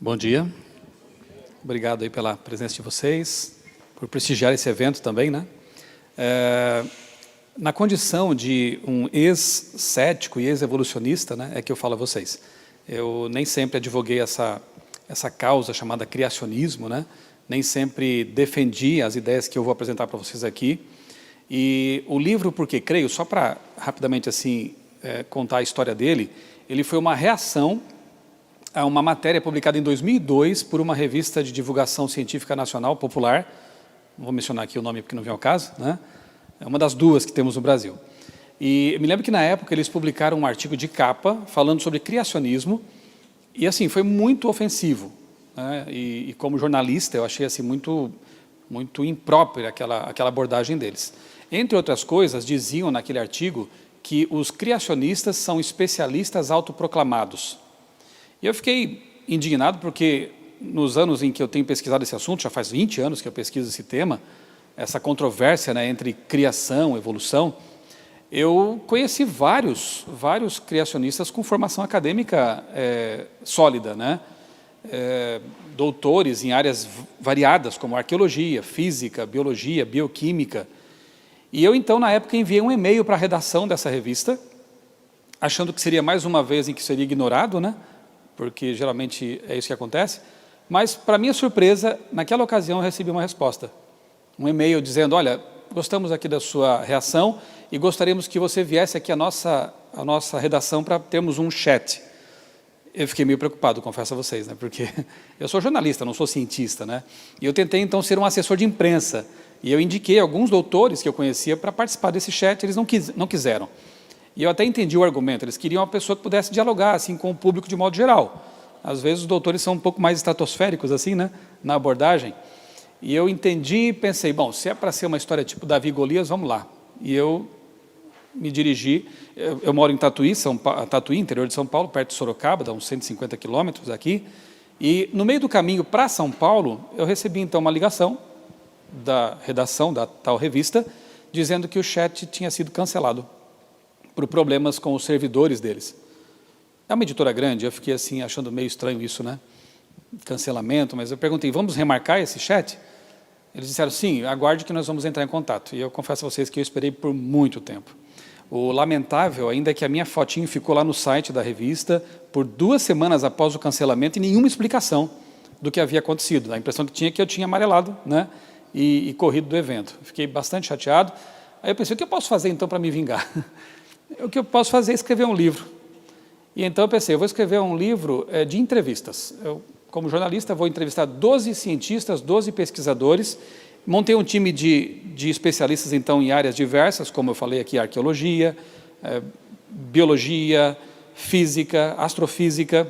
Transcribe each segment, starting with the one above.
Bom dia. Obrigado aí pela presença de vocês, por prestigiar esse evento também, né? Na condição de um ex-cético e ex-evolucionista, né, é que eu falo a vocês. Eu nem sempre advoguei essa causa chamada criacionismo, né? Nem sempre defendi as ideias que eu vou apresentar para vocês aqui. E o livro Porque Creio, só para rapidamente assim contar a história dele, ele foi uma reação a uma matéria publicada em 2002 por uma revista de divulgação científica nacional popular, não vou mencionar aqui o nome porque não vem ao caso, né? É uma das duas que temos no Brasil. E me lembro que na época eles publicaram um artigo de capa falando sobre criacionismo e assim foi muito ofensivo, né? E como jornalista eu achei assim muito imprópria aquela abordagem deles. Entre outras coisas, diziam naquele artigo que os criacionistas são especialistas autoproclamados. E eu fiquei indignado porque nos anos em que eu tenho pesquisado esse assunto, já faz 20 anos que eu pesquiso esse tema, essa controvérsia, né, entre criação e evolução, eu conheci vários criacionistas com formação acadêmica sólida, né? Doutores em áreas variadas, como arqueologia, física, biologia, bioquímica. E eu, então, na época, enviei um e-mail para a redação dessa revista, achando que seria mais uma vez em que seria ignorado, né? Porque geralmente é isso que acontece. Mas, para minha surpresa, naquela ocasião eu recebi uma resposta. Um e-mail dizendo, olha, gostamos aqui da sua reação e gostaríamos que você viesse aqui à nossa redação para termos um chat. Eu fiquei meio preocupado, confesso a vocês, né? Porque eu sou jornalista, não sou cientista, né? E eu tentei, então, ser um assessor de imprensa. E eu indiquei alguns doutores que eu conhecia para participar desse chat, eles não quiseram. E eu até entendi o argumento, eles queriam uma pessoa que pudesse dialogar assim, com o público de modo geral. Às vezes os doutores são um pouco mais estratosféricos assim, né, na abordagem. E eu entendi e pensei, bom, se é para ser uma história tipo Davi e Golias, vamos lá. E eu me dirigi, eu moro em Tatuí, interior de São Paulo, perto de Sorocaba, dá uns 150 quilômetros aqui. E no meio do caminho para São Paulo, eu recebi então uma ligação da redação da tal revista, dizendo que o chat tinha sido cancelado por problemas com os servidores deles. É uma editora grande, eu fiquei assim achando meio estranho isso, né? Cancelamento, mas eu perguntei, vamos remarcar esse chat? Eles disseram, sim, aguarde que nós vamos entrar em contato. E eu confesso a vocês que eu esperei por muito tempo. O lamentável ainda é que a minha fotinho ficou lá no site da revista por 2 semanas após o cancelamento e nenhuma explicação do que havia acontecido. A impressão que tinha é que eu tinha amarelado, né? E corrido do evento. Fiquei bastante chateado. Aí eu pensei, o que eu posso fazer então para me vingar? O que eu posso fazer é escrever um livro. E então eu pensei, eu vou escrever um livro de entrevistas. Eu, como jornalista, vou entrevistar 12 cientistas, 12 pesquisadores. Montei um time de especialistas, então, em áreas diversas, como eu falei aqui, arqueologia, biologia, física, astrofísica,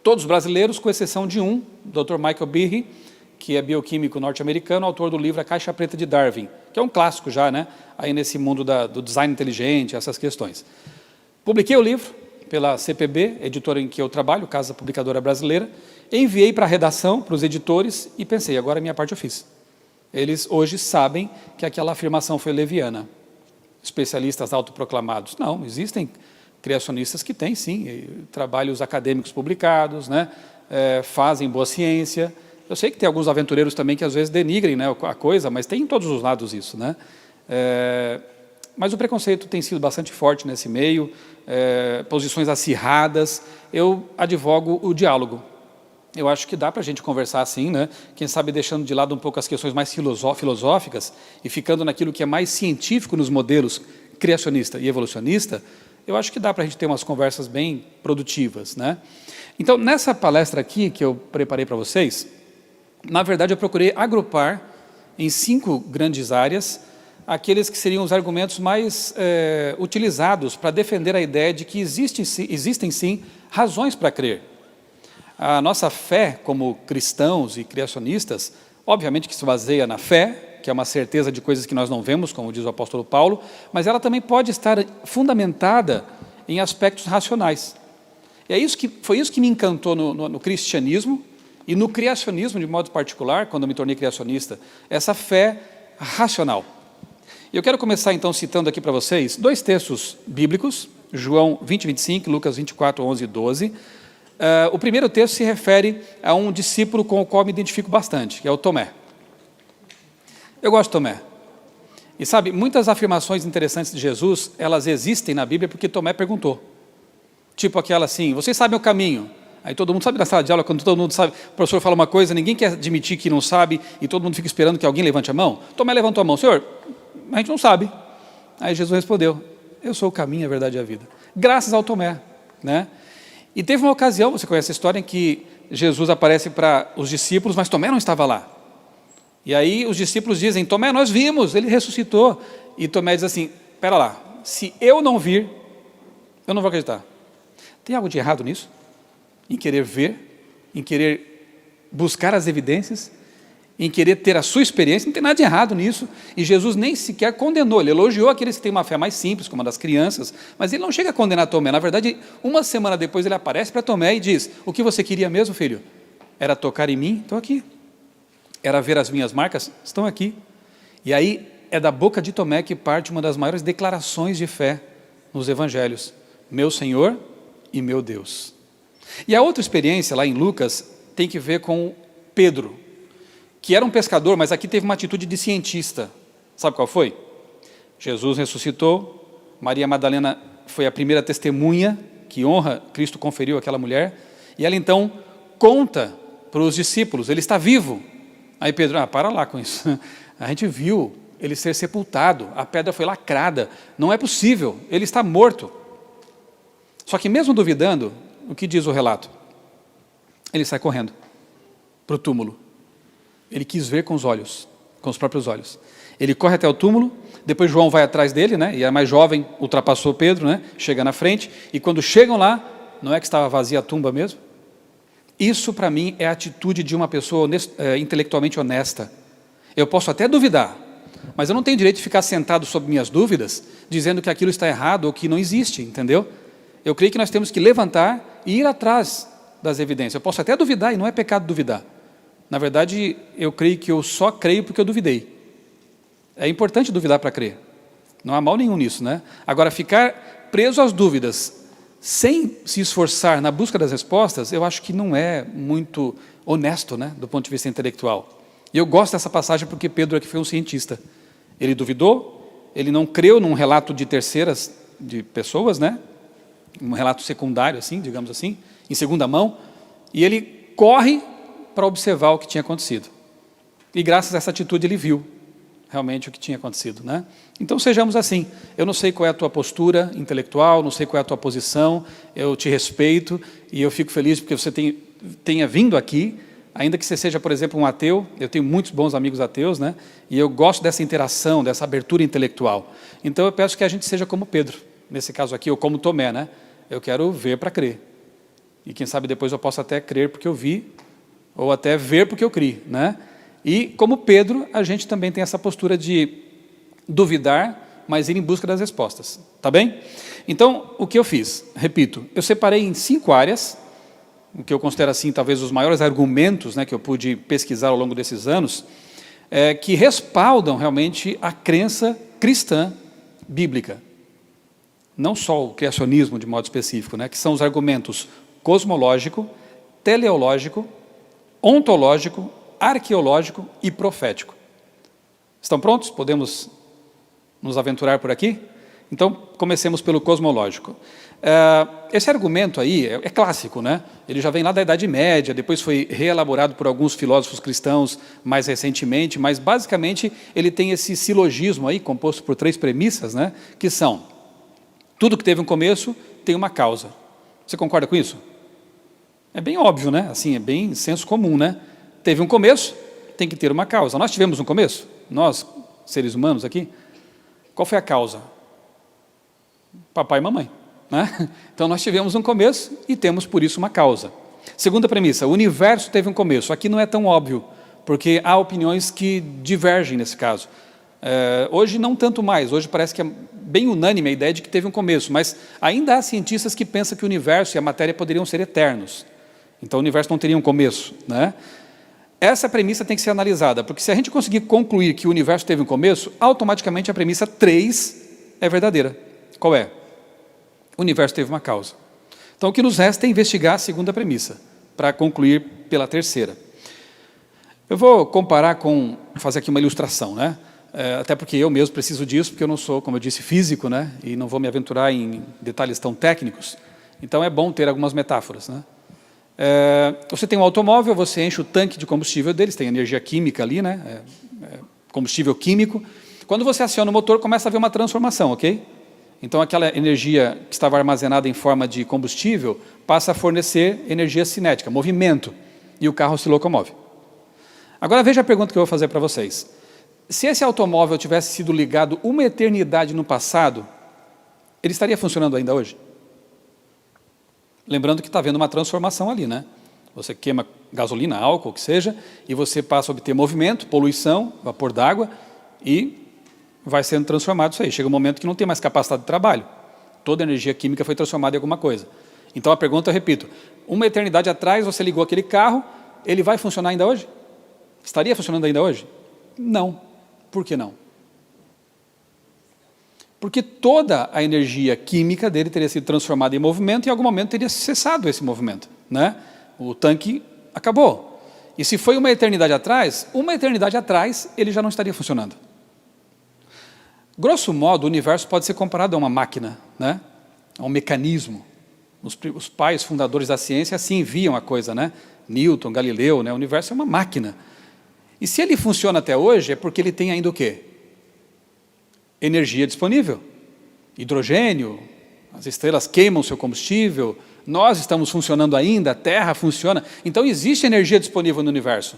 todos brasileiros, com exceção de um, o Dr. Michael Behe, que é bioquímico norte-americano, autor do livro A Caixa Preta de Darwin, que é um clássico já, né, aí nesse mundo do design inteligente, essas questões. Publiquei o livro pela CPB, editora em que eu trabalho, Casa Publicadora Brasileira, enviei para a redação, para os editores, e pensei, agora a minha parte eu fiz. Eles hoje sabem que aquela afirmação foi leviana. Especialistas autoproclamados. Não, existem criacionistas que têm, sim, trabalhos acadêmicos publicados, né, fazem boa ciência. Eu sei que tem alguns aventureiros também que às vezes denigrem, né, a coisa, mas tem em todos os lados isso, né? Mas o preconceito tem sido bastante forte nesse meio, posições acirradas. Eu advogo o diálogo. Eu acho que dá para a gente conversar assim, né? Quem sabe deixando de lado um pouco as questões mais filosóficas e ficando naquilo que é mais científico nos modelos criacionista e evolucionista, eu acho que dá para a gente ter umas conversas bem produtivas, né? Então, nessa palestra aqui que eu preparei para vocês, na verdade, eu procurei agrupar em 5 grandes áreas aqueles que seriam os argumentos mais utilizados para defender a ideia de que existem sim razões para crer. A nossa fé como cristãos e criacionistas, obviamente que se baseia na fé, que é uma certeza de coisas que nós não vemos, como diz o apóstolo Paulo, mas ela também pode estar fundamentada em aspectos racionais. E foi isso que me encantou no cristianismo, e no criacionismo, de modo particular, quando eu me tornei criacionista, essa fé racional. E eu quero começar, então, citando aqui para vocês 2 textos bíblicos, João 20, 25, Lucas 24, 11 e 12. O primeiro texto se refere a um discípulo com o qual me identifico bastante, que é o Tomé. Eu gosto de Tomé. E sabe, muitas afirmações interessantes de Jesus, elas existem na Bíblia porque Tomé perguntou. Tipo aquela assim, vocês sabem o caminho? Aí todo mundo sabe da sala de aula, quando todo mundo sabe, o professor fala uma coisa, ninguém quer admitir que não sabe, e todo mundo fica esperando que alguém levante a mão. Tomé levantou a mão, Senhor, a gente não sabe. Aí Jesus respondeu, eu sou o caminho, a verdade e a vida. Graças ao Tomé, né? E teve uma ocasião, você conhece a história, em que Jesus aparece para os discípulos, mas Tomé não estava lá. E aí os discípulos dizem, Tomé, nós vimos, ele ressuscitou. E Tomé diz assim, espera lá, se eu não vir, eu não vou acreditar. Tem algo de errado nisso? Em querer ver, em querer buscar as evidências, em querer ter a sua experiência, não tem nada de errado nisso. E Jesus nem sequer condenou, ele elogiou aqueles que têm uma fé mais simples, como a das crianças, mas ele não chega a condenar Tomé. Na verdade, uma semana depois ele aparece para Tomé e diz, o que você queria mesmo, filho? Era tocar em mim? Estou aqui. Era ver as minhas marcas? Estão aqui. E aí é da boca de Tomé que parte uma das maiores declarações de fé nos evangelhos. Meu Senhor e meu Deus. E a outra experiência lá em Lucas tem que ver com Pedro, que era um pescador, mas aqui teve uma atitude de cientista. Sabe qual foi? Jesus ressuscitou, Maria Madalena foi a primeira testemunha que honra Cristo conferiu àquela mulher, e ela então conta para os discípulos, ele está vivo. Aí Pedro, para lá com isso, a gente viu ele ser sepultado, a pedra foi lacrada, não é possível, ele está morto. Só que mesmo duvidando, o que diz o relato? Ele sai correndo para o túmulo, ele quis ver com os olhos, com os próprios olhos. Ele corre até o túmulo, depois João vai atrás dele, né? E é mais jovem, ultrapassou Pedro, né? Chega na frente, e quando chegam lá, não é que estava vazia a tumba mesmo? Isso para mim é a atitude de uma pessoa intelectualmente honesta. Eu posso até duvidar, mas eu não tenho direito de ficar sentado sobre minhas dúvidas, dizendo que aquilo está errado ou que não existe, entendeu? Eu creio que nós temos que levantar e ir atrás das evidências. Eu posso até duvidar, e não é pecado duvidar. Na verdade, eu creio que eu só creio porque eu duvidei. É importante duvidar para crer. Não há mal nenhum nisso, né? Agora, ficar preso às dúvidas, sem se esforçar na busca das respostas, eu acho que não é muito honesto, né, do ponto de vista intelectual. E eu gosto dessa passagem porque Pedro aqui foi um cientista. Ele duvidou, ele não creu num relato de terceiras, de pessoas, né, um relato secundário, assim, digamos assim, em segunda mão, e ele corre para observar o que tinha acontecido. E graças a essa atitude ele viu realmente o que tinha acontecido, né? Então sejamos assim. Eu não sei qual é a tua postura intelectual, não sei qual é a tua posição, eu te respeito e eu fico feliz porque você tenha vindo aqui, ainda que você seja, por exemplo, um ateu. Eu tenho muitos bons amigos ateus, né? E eu gosto dessa interação, dessa abertura intelectual. Então eu peço que a gente seja como Pedro, nesse caso aqui, ou como Tomé, né? Eu quero ver para crer. E quem sabe depois eu posso até crer porque eu vi, ou até ver porque eu criei, né? E, como Pedro, a gente também tem essa postura de duvidar, mas ir em busca das respostas, tá bem? Então, o que eu fiz? Repito, eu separei em 5 áreas, o que eu considero assim, talvez os maiores argumentos, né, que eu pude pesquisar ao longo desses anos, que respaldam realmente a crença cristã bíblica. Não só o criacionismo de modo específico, né, que são os argumentos cosmológico, teleológico, ontológico, arqueológico e profético. Estão prontos? Podemos nos aventurar por aqui? Então, comecemos pelo cosmológico. Esse argumento aí é clássico, né? Ele já vem lá da Idade Média, depois foi reelaborado por alguns filósofos cristãos mais recentemente, mas basicamente ele tem esse silogismo aí, composto por 3 premissas, né? Que são, tudo que teve um começo tem uma causa. Você concorda com isso? É bem óbvio, né? Assim, é bem senso comum, né? Teve um começo, tem que ter uma causa. Nós tivemos um começo? Nós, seres humanos aqui? Qual foi a causa? Papai e mamãe, né? Então nós tivemos um começo e temos por isso uma causa. Segunda premissa, o universo teve um começo. Aqui não é tão óbvio, porque há opiniões que divergem nesse caso. Hoje não tanto mais, hoje parece que é bem unânime a ideia de que teve um começo, mas ainda há cientistas que pensam que o universo e a matéria poderiam ser eternos. Então o universo não teria um começo, né? Essa premissa tem que ser analisada, porque se a gente conseguir concluir que o universo teve um começo, automaticamente a premissa 3 é verdadeira. Qual é? O universo teve uma causa. Então, o que nos resta é investigar a segunda premissa, para concluir pela terceira. Eu vou comparar com, fazer aqui uma ilustração, né? Até porque eu mesmo preciso disso, porque eu não sou, como eu disse, físico, né? E não vou me aventurar em detalhes tão técnicos. Então, é bom ter algumas metáforas, né? Você tem um automóvel, você enche o tanque de combustível deles, tem energia química ali, né? Combustível químico. Quando você aciona o motor, começa a haver uma transformação, ok? Então, aquela energia que estava armazenada em forma de combustível passa a fornecer energia cinética, movimento, e o carro se locomove. Agora, veja a pergunta que eu vou fazer para vocês. Se esse automóvel tivesse sido ligado uma eternidade no passado, ele estaria funcionando ainda hoje? Lembrando que está havendo uma transformação ali, né? Você queima gasolina, álcool, o que seja, e você passa a obter movimento, poluição, vapor d'água, e vai sendo transformado isso aí. Chega um momento que não tem mais capacidade de trabalho. Toda a energia química foi transformada em alguma coisa. Então, a pergunta, eu repito, uma eternidade atrás você ligou aquele carro, ele vai funcionar ainda hoje? Estaria funcionando ainda hoje? Não. Por que não? Porque toda a energia química dele teria sido transformada em movimento e em algum momento teria cessado esse movimento, né? O tanque acabou. E se foi uma eternidade atrás ele já não estaria funcionando. Grosso modo, o universo pode ser comparado a uma máquina, né? A um mecanismo. Os pais fundadores da ciência assim viam a coisa, né? Newton, Galileu, né? O universo é uma máquina. E se ele funciona até hoje, é porque ele tem ainda o quê? Energia disponível. Hidrogênio, as estrelas queimam seu combustível, nós estamos funcionando ainda, a Terra funciona. Então, existe energia disponível no universo.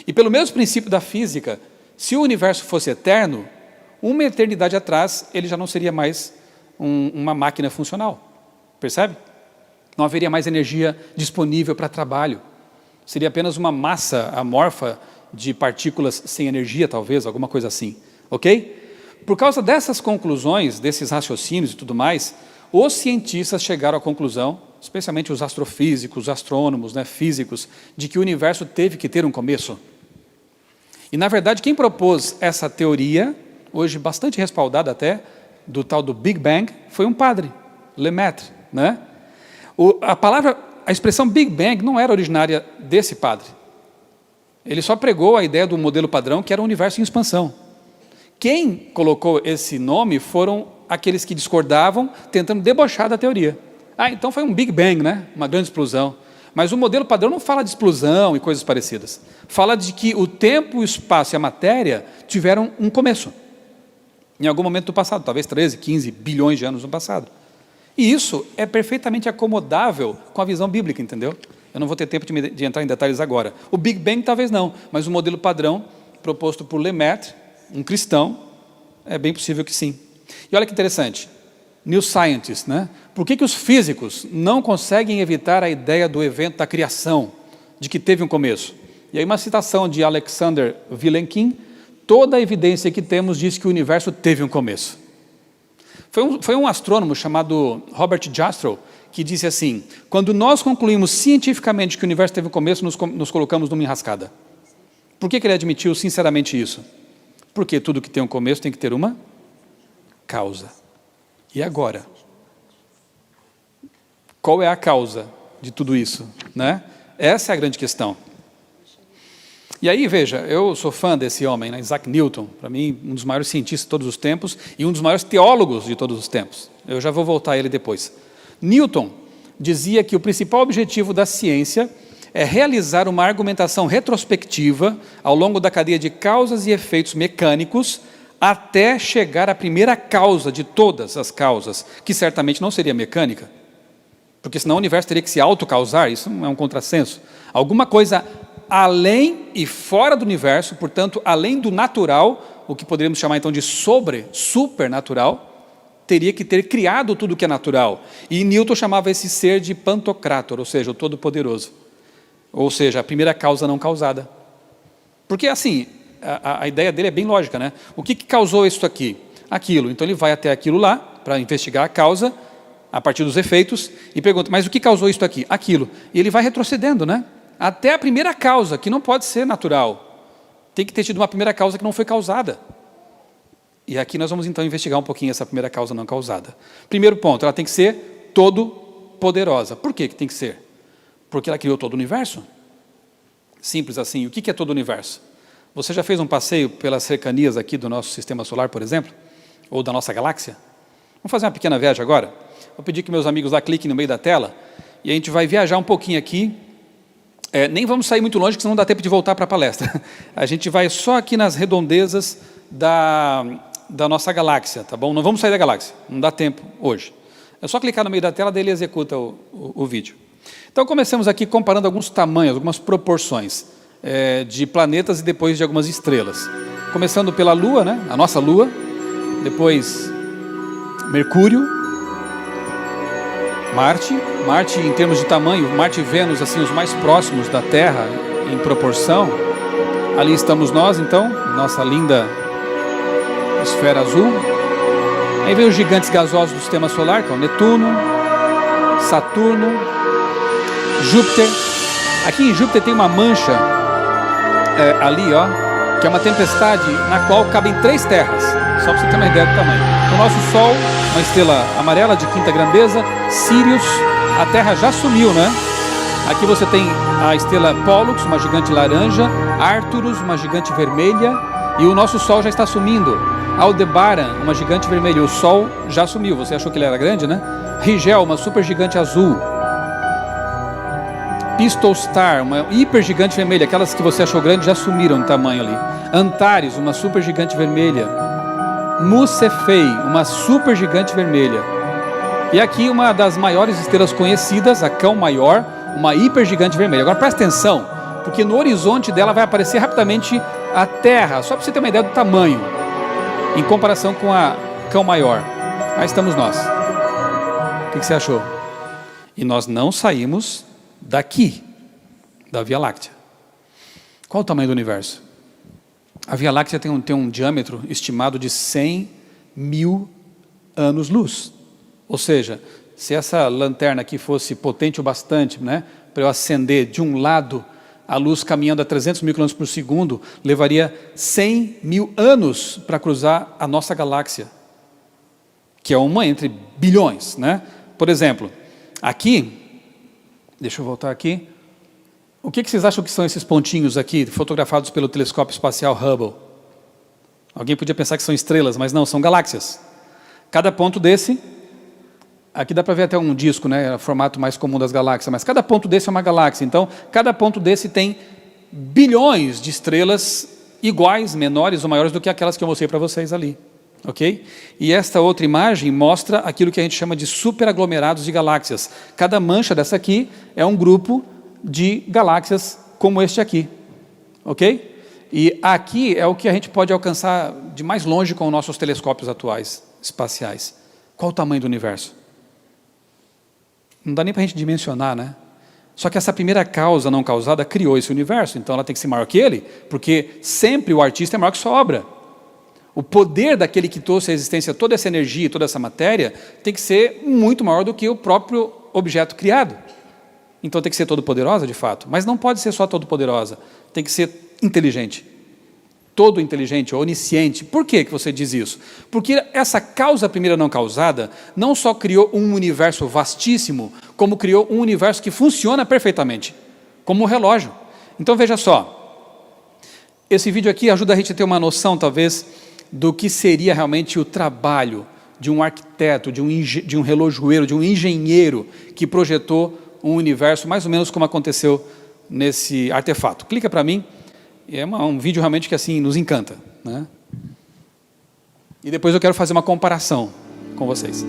E pelo mesmo princípio da física, se o universo fosse eterno, uma eternidade atrás, ele já não seria mais uma máquina funcional. Percebe? Não haveria mais energia disponível para trabalho. Seria apenas uma massa amorfa de partículas sem energia, talvez, alguma coisa assim. Ok? Por causa dessas conclusões, desses raciocínios e tudo mais, os cientistas chegaram à conclusão, especialmente os astrofísicos, os astrônomos, né, físicos, de que o universo teve que ter um começo. E, na verdade, quem propôs essa teoria, hoje bastante respaldada até, do tal do Big Bang, foi um padre, Lemaitre, né? A expressão Big Bang não era originária desse padre. Ele só pregou a ideia do modelo padrão, que era um universo em expansão. Quem colocou esse nome foram aqueles que discordavam, tentando debochar da teoria. Então foi um Big Bang, né? Uma grande explosão. Mas o modelo padrão não fala de explosão e coisas parecidas. Fala de que o tempo, o espaço e a matéria tiveram um começo. Em algum momento do passado, talvez 13, 15 bilhões de anos no passado. E isso é perfeitamente acomodável com a visão bíblica, entendeu? Eu não vou ter tempo de entrar em detalhes agora. O Big Bang talvez não, mas o modelo padrão proposto por Lemaitre, um cristão, é bem possível que sim. E olha que interessante, New Scientist, né? Por que os físicos não conseguem evitar a ideia do evento da criação, de que teve um começo? E aí uma citação de Alexander Vilenkin: toda a evidência que temos diz que o universo teve um começo. Foi um astrônomo chamado Robert Jastrow que disse assim: quando nós concluímos cientificamente que o universo teve um começo, nos colocamos numa enrascada. Por que ele admitiu sinceramente isso? Porque tudo que tem um começo tem que ter uma causa. E agora? Qual é a causa de tudo isso, né? Essa é a grande questão. E aí, veja, eu sou fã desse homem, né? Isaac Newton, para mim, um dos maiores cientistas de todos os tempos e um dos maiores teólogos de todos os tempos. Eu já vou voltar a ele depois. Newton dizia que o principal objetivo da ciência é realizar uma argumentação retrospectiva ao longo da cadeia de causas e efeitos mecânicos até chegar à primeira causa de todas as causas, que certamente não seria mecânica, porque senão o universo teria que se autocausar, isso é um contrassenso. Alguma coisa além e fora do universo, portanto, além do natural, o que poderíamos chamar então de supernatural, teria que ter criado tudo que é natural. E Newton chamava esse ser de Pantocrator, ou seja, o Todo-Poderoso. Ou seja, a primeira causa não causada. Porque assim, a ideia dele é bem lógica, né? O que causou isso aqui? Aquilo. Então ele vai até aquilo lá, para investigar a causa, a partir dos efeitos, e pergunta, mas o que causou isso aqui? Aquilo. E ele vai retrocedendo, né? Até a primeira causa, que não pode ser natural. Tem que ter tido uma primeira causa que não foi causada. E aqui nós vamos então investigar um pouquinho essa primeira causa não causada. Primeiro ponto, ela tem que ser todo poderosa. Por que tem que ser? Porque ela criou todo o universo. Simples assim. O que é todo o universo? Você já fez um passeio pelas cercanias aqui do nosso sistema solar, por exemplo? Ou da nossa galáxia? Vamos fazer uma pequena viagem agora? Vou pedir que meus amigos lá cliquem no meio da tela e a gente vai viajar um pouquinho aqui. Nem vamos sair muito longe, porque senão não dá tempo de voltar para a palestra. A gente vai só aqui nas redondezas da nossa galáxia, tá bom? Não vamos sair da galáxia, não dá tempo hoje. É só clicar no meio da tela, daí ele executa o vídeo. Então, começamos aqui comparando alguns tamanhos, algumas proporções de planetas e depois de algumas estrelas. Começando pela Lua, né? A nossa Lua, depois Mercúrio, Marte em termos de tamanho, Marte e Vênus, assim, os mais próximos da Terra em proporção. Ali estamos nós, então, nossa linda esfera azul. Aí vem os gigantes gasosos do sistema solar, que é o Netuno, Saturno, Júpiter. Aqui em Júpiter tem uma mancha, ali, ó, que é uma tempestade na qual cabem 3 terras, só para você ter uma ideia do tamanho. O nosso Sol, uma estrela amarela de quinta grandeza, Sirius, a Terra já sumiu, né? Aqui você tem a estrela Pollux, uma gigante laranja, Arcturus, uma gigante vermelha, e o nosso Sol já está sumindo. Aldebaran, uma gigante vermelha, o Sol já sumiu, você achou que ele era grande, né? Rigel, uma super gigante azul. Pistol Star, uma hiper gigante vermelha, aquelas que você achou grande já sumiram no tamanho ali. Antares, uma super gigante vermelha. Mussefei, uma super gigante vermelha. E aqui uma das maiores estrelas conhecidas, a Cão Maior, uma hiper gigante vermelha. Agora presta atenção, porque no horizonte dela vai aparecer rapidamente a Terra, só para você ter uma ideia do tamanho, em comparação com a Cão Maior. Aí estamos nós. O que você achou? E nós não saímos daqui, da Via Láctea. Qual o tamanho do universo? A Via Láctea tem um diâmetro estimado de 100 mil anos-luz. Ou seja, se essa lanterna aqui fosse potente o bastante, né, para eu acender de um lado, a luz caminhando a 300 mil km por segundo, levaria 100 mil anos para cruzar a nossa galáxia, que é uma entre bilhões, né? Por exemplo, aqui, deixa eu voltar aqui, o que vocês acham que são esses pontinhos aqui, fotografados pelo telescópio espacial Hubble? Alguém podia pensar que são estrelas, mas não, são galáxias. Cada ponto desse, aqui dá para ver até um disco, né, é o formato mais comum das galáxias, mas cada ponto desse é uma galáxia, então cada ponto desse tem bilhões de estrelas iguais, menores ou maiores do que aquelas que eu mostrei para vocês ali. Ok? E esta outra imagem mostra aquilo que a gente chama de superaglomerados de galáxias. Cada mancha dessa aqui é um grupo de galáxias como este aqui. Ok? E aqui é o que a gente pode alcançar de mais longe com os nossos telescópios atuais, espaciais. Qual o tamanho do universo? Não dá nem para a gente dimensionar, né? Só que essa primeira causa não causada criou esse universo, então ela tem que ser maior que ele, porque sempre o artista é maior que sua obra. O poder daquele que trouxe à existência toda essa energia, toda essa matéria, tem que ser muito maior do que o próprio objeto criado. Então tem que ser todo-poderosa, de fato. Mas não pode ser só todo-poderosa, tem que ser inteligente. Todo inteligente, onisciente. Por que você diz isso? Porque essa causa primeira não causada, não só criou um universo vastíssimo, como criou um universo que funciona perfeitamente, como um relógio. Então veja só, esse vídeo aqui ajuda a gente a ter uma noção, talvez, do que seria realmente o trabalho de um arquiteto, de um relojoeiro, de um engenheiro que projetou um universo mais ou menos como aconteceu nesse artefato. Clica para mim, é um vídeo realmente que assim nos encanta, né? E depois eu quero fazer uma comparação com vocês.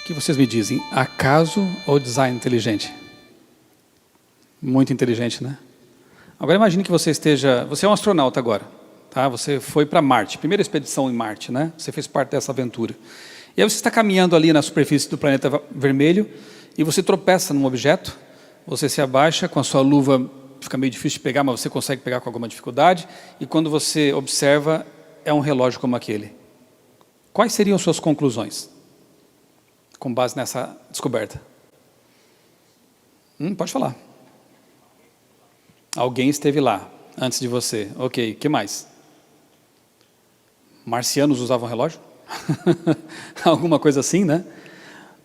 que vocês me dizem? Acaso ou design inteligente? Muito inteligente, né? Agora imagine que você é um astronauta agora, tá? Você foi para Marte, primeira expedição em Marte, né? Você fez parte dessa aventura. E aí você está caminhando ali na superfície do planeta vermelho e você tropeça num objeto, você se abaixa com a sua luva, fica meio difícil de pegar, mas você consegue pegar com alguma dificuldade, e quando você observa, é um relógio como aquele. Quais seriam suas conclusões com base nessa descoberta? Pode falar. Alguém esteve lá antes de você. Ok, o que mais? Marcianos usavam relógio? Alguma coisa assim, né?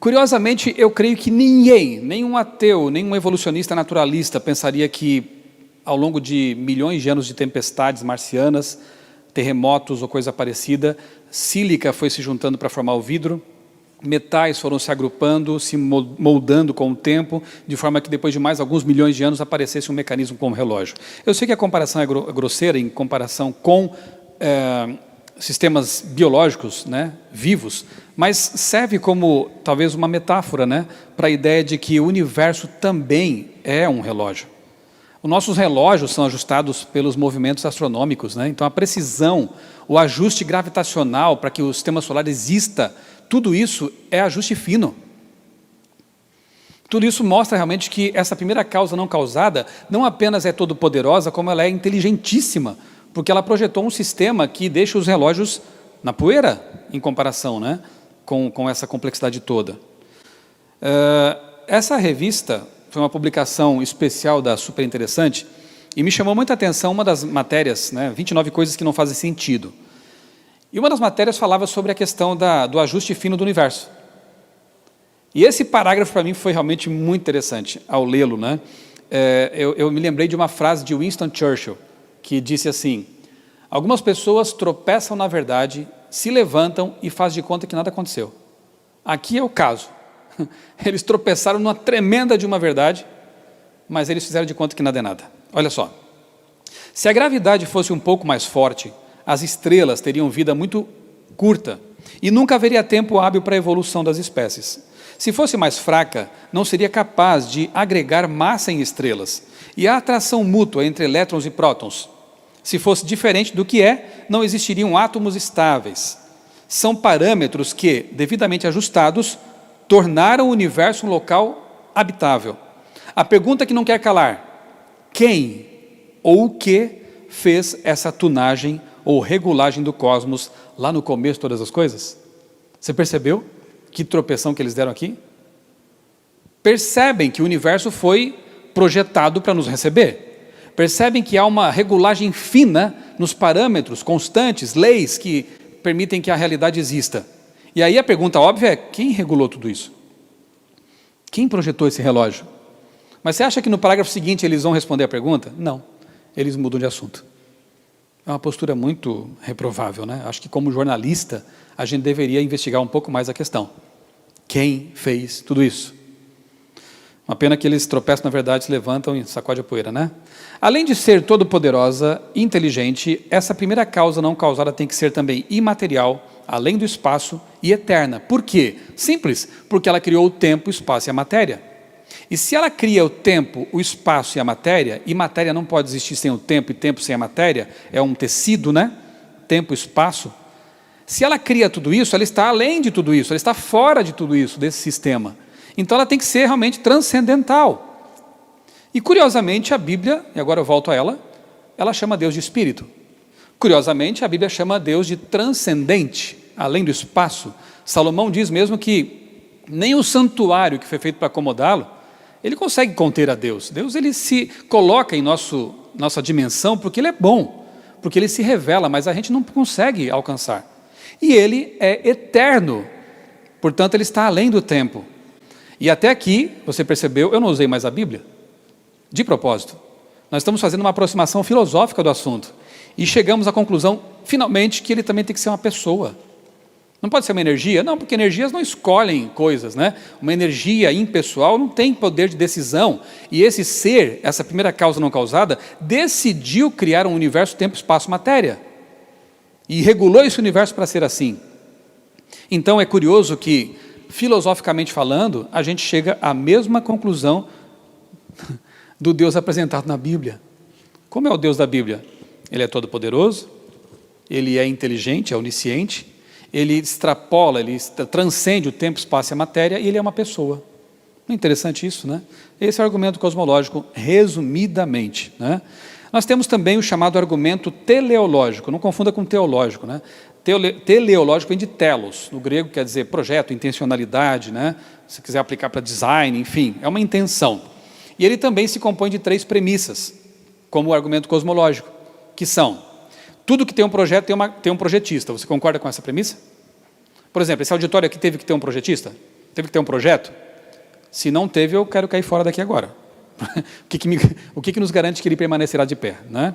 Curiosamente, eu creio que nenhum ateu, nenhum evolucionista naturalista pensaria que ao longo de milhões de anos de tempestades marcianas, terremotos ou coisa parecida, sílica foi se juntando para formar o vidro, metais foram se agrupando, se moldando com o tempo, de forma que depois de mais alguns milhões de anos aparecesse um mecanismo como relógio. Eu sei que a comparação é grosseira em comparação com sistemas biológicos, né, vivos, mas serve como talvez uma metáfora, né, para a ideia de que o universo também é um relógio. Os nossos relógios são ajustados pelos movimentos astronômicos, né? Então a precisão, o ajuste gravitacional para que o sistema solar exista, tudo isso é ajuste fino. Tudo isso mostra realmente que essa primeira causa não causada não apenas é todo poderosa, como ela é inteligentíssima, porque ela projetou um sistema que deixa os relógios na poeira, em comparação, né, com essa complexidade toda. Essa revista foi uma publicação especial da Super Interessante, e me chamou muita atenção uma das matérias, né, 29 coisas que não fazem sentido. E uma das matérias falava sobre a questão do ajuste fino do universo. E esse parágrafo para mim foi realmente muito interessante ao lê-lo, né? Eu me lembrei de uma frase de Winston Churchill, que disse assim: algumas pessoas tropeçam na verdade, se levantam e fazem de conta que nada aconteceu. Aqui é o caso. Eles tropeçaram numa tremenda de uma verdade, mas eles fizeram de conta que nada é nada. Olha só, se a gravidade fosse um pouco mais forte, as estrelas teriam vida muito curta e nunca haveria tempo hábil para a evolução das espécies. Se fosse mais fraca, não seria capaz de agregar massa em estrelas, e a atração mútua entre elétrons e prótons. Se fosse diferente do que é, não existiriam átomos estáveis. São parâmetros que, devidamente ajustados, tornaram o universo um local habitável. A pergunta que não quer calar: quem ou o que fez essa tunagem ou regulagem do cosmos lá no começo de todas as coisas? Você percebeu que tropeção que eles deram aqui? Percebem que o universo foi projetado para nos receber. Percebem que há uma regulagem fina nos parâmetros constantes, leis que permitem que a realidade exista. E aí a pergunta óbvia é: quem regulou tudo isso? Quem projetou esse relógio? Mas você acha que no parágrafo seguinte eles vão responder a pergunta? Não, eles mudam de assunto. É uma postura muito reprovável, né? Acho que como jornalista a gente deveria investigar um pouco mais a questão. Quem fez tudo isso? Uma pena que eles tropeçam na verdade, se levantam e sacodem a poeira, né? Além de ser todo-poderosa, inteligente, essa primeira causa não causada tem que ser também imaterial, além do espaço, e eterna. Por quê? Simples, porque ela criou o tempo, o espaço e a matéria. E se ela cria o tempo, o espaço e a matéria não pode existir sem o tempo e tempo sem a matéria, é um tecido, né? Tempo, espaço. Se ela cria tudo isso, ela está além de tudo isso, ela está fora de tudo isso, desse sistema. Então ela tem que ser realmente transcendental. E curiosamente a Bíblia, e agora eu volto a ela chama Deus de Espírito. Curiosamente a Bíblia chama Deus de transcendente, além do espaço. Salomão diz mesmo que nem o santuário que foi feito para acomodá-lo, ele consegue conter a Deus. Deus ele se coloca em nossa dimensão porque ele é bom, porque ele se revela, mas a gente não consegue alcançar. E ele é eterno, portanto ele está além do tempo. E até aqui, você percebeu, eu não usei mais a Bíblia, de propósito. Nós estamos fazendo uma aproximação filosófica do assunto. E chegamos à conclusão, finalmente, que ele também tem que ser uma pessoa. Não pode ser uma energia? Não, porque energias não escolhem coisas, né? Uma energia impessoal não tem poder de decisão. E esse ser, essa primeira causa não causada, decidiu criar um universo, tempo, espaço, matéria. E regulou esse universo para ser assim. Então é curioso que filosoficamente falando, a gente chega à mesma conclusão do Deus apresentado na Bíblia. Como é o Deus da Bíblia? Ele é todo-poderoso, ele é inteligente, é onisciente, ele extrapola, ele transcende o tempo, espaço e a matéria, e ele é uma pessoa. Não é interessante isso, né? Esse é o argumento cosmológico, resumidamente, né? Nós temos também o chamado argumento teleológico, não confunda com teológico, né? Teleológico vem de telos, no grego quer dizer projeto, intencionalidade, né? Se quiser aplicar para design, enfim, é uma intenção. E ele também se compõe de 3 premissas, como o argumento cosmológico, que são: tudo que tem um projeto tem um projetista. Você concorda com essa premissa? Por exemplo, esse auditório aqui teve que ter um projetista? Teve que ter um projeto? Se não teve, eu quero cair fora daqui agora. O que nos garante que ele permanecerá de pé, né?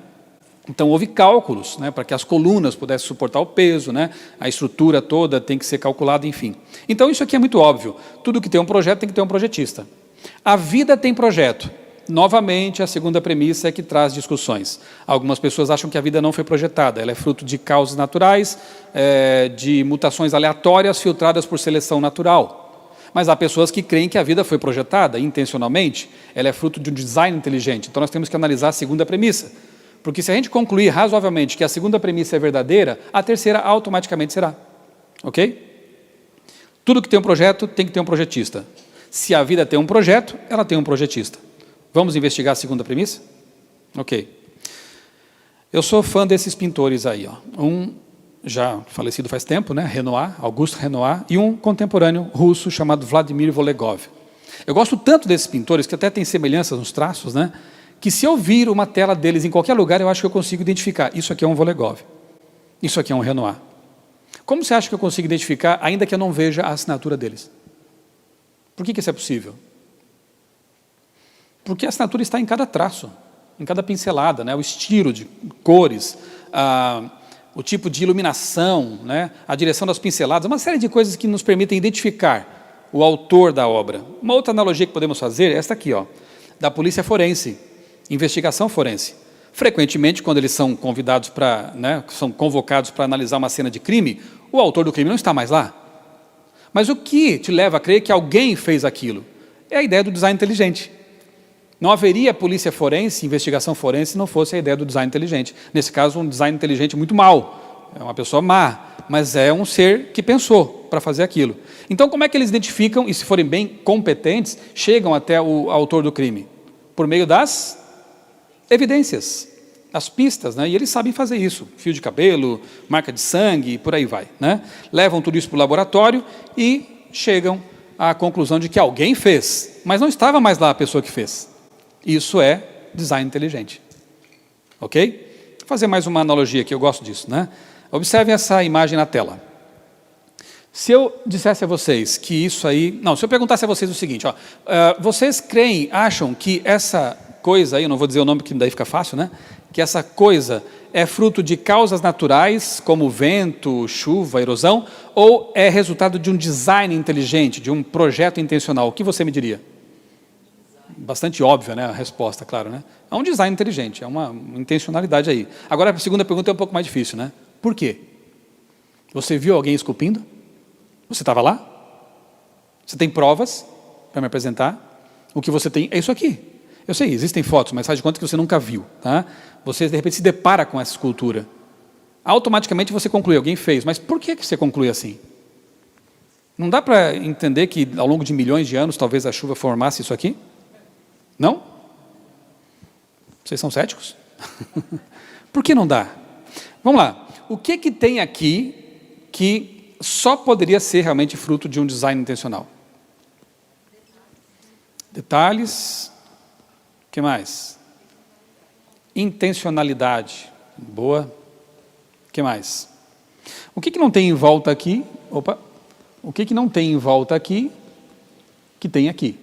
Então, houve cálculos, né, para que as colunas pudessem suportar o peso, né, a estrutura toda tem que ser calculada, enfim. Então, isso aqui é muito óbvio. Tudo que tem um projeto tem que ter um projetista. A vida tem projeto. Novamente, a segunda premissa é que traz discussões. Algumas pessoas acham que a vida não foi projetada, ela é fruto de causas naturais, de mutações aleatórias filtradas por seleção natural. Mas há pessoas que creem que a vida foi projetada intencionalmente, ela é fruto de um design inteligente. Então nós temos que analisar a segunda premissa. Porque se a gente concluir razoavelmente que a segunda premissa é verdadeira, a terceira automaticamente será. Ok? Tudo que tem um projeto tem que ter um projetista. Se a vida tem um projeto, ela tem um projetista. Vamos investigar a segunda premissa? Ok. Eu sou fã desses pintores aí, ó. Um já falecido faz tempo, né? Renoir, Auguste Renoir, e um contemporâneo russo chamado Vladimir Volegov. Eu gosto tanto desses pintores, que até tem semelhanças nos traços, né? Que se eu vir uma tela deles em qualquer lugar, eu acho que eu consigo identificar. Isso aqui é um Volegov. Isso aqui é um Renoir. Como você acha que eu consigo identificar, ainda que eu não veja a assinatura deles? Por que isso é possível? Porque a assinatura está em cada traço, em cada pincelada, né? O estilo de cores, o tipo de iluminação, né? A direção das pinceladas, uma série de coisas que nos permitem identificar o autor da obra. Uma outra analogia que podemos fazer é esta aqui, ó, da polícia forense, investigação forense. Frequentemente, quando eles são convidados para, né, são convocados para analisar uma cena de crime, o autor do crime não está mais lá. Mas o que te leva a crer que alguém fez aquilo? É a ideia do design inteligente. Não haveria polícia forense, investigação forense, se não fosse a ideia do design inteligente. Nesse caso, um design inteligente muito mau. É uma pessoa má, mas é um ser que pensou para fazer aquilo. Então, como é que eles identificam, e se forem bem competentes, chegam até o autor do crime? Por meio das evidências, as pistas, né? E eles sabem fazer isso. Fio de cabelo, marca de sangue, e por aí vai, né? Levam tudo isso para o laboratório e chegam à conclusão de que alguém fez, mas não estava mais lá a pessoa que fez. Isso é design inteligente. Ok? Vou fazer mais uma analogia aqui, eu gosto disso, né? Observem essa imagem na tela. Se eu dissesse a vocês que isso aí... Não, se eu perguntasse a vocês o seguinte, ó, vocês creem, acham que essa coisa aí, eu não vou dizer o nome porque daí fica fácil, né? Que essa coisa é fruto de causas naturais, como vento, chuva, erosão, ou é resultado de um design inteligente, de um projeto intencional? O que você me diria? Bastante óbvia, né, a resposta, claro, né? É um design inteligente, é uma intencionalidade aí. Agora, a segunda pergunta é um pouco mais difícil, né? Por quê? Você viu alguém esculpindo? Você estava lá? Você tem provas para me apresentar? O que você tem é isso aqui. Eu sei, existem fotos, mas faz de conta que você nunca viu, tá? Você, de repente, se depara com essa escultura. Automaticamente você conclui, alguém fez, mas por que você conclui assim? Não dá para entender que, ao longo de milhões de anos, talvez a chuva formasse isso aqui? Não? Vocês são céticos? Por que não dá? Vamos lá. O que tem aqui que só poderia ser realmente fruto de um design intencional? Detalhes. O que mais? Intencionalidade. Boa. O que mais? O que não tem em volta aqui? Opa. O que não tem em volta aqui que tem aqui?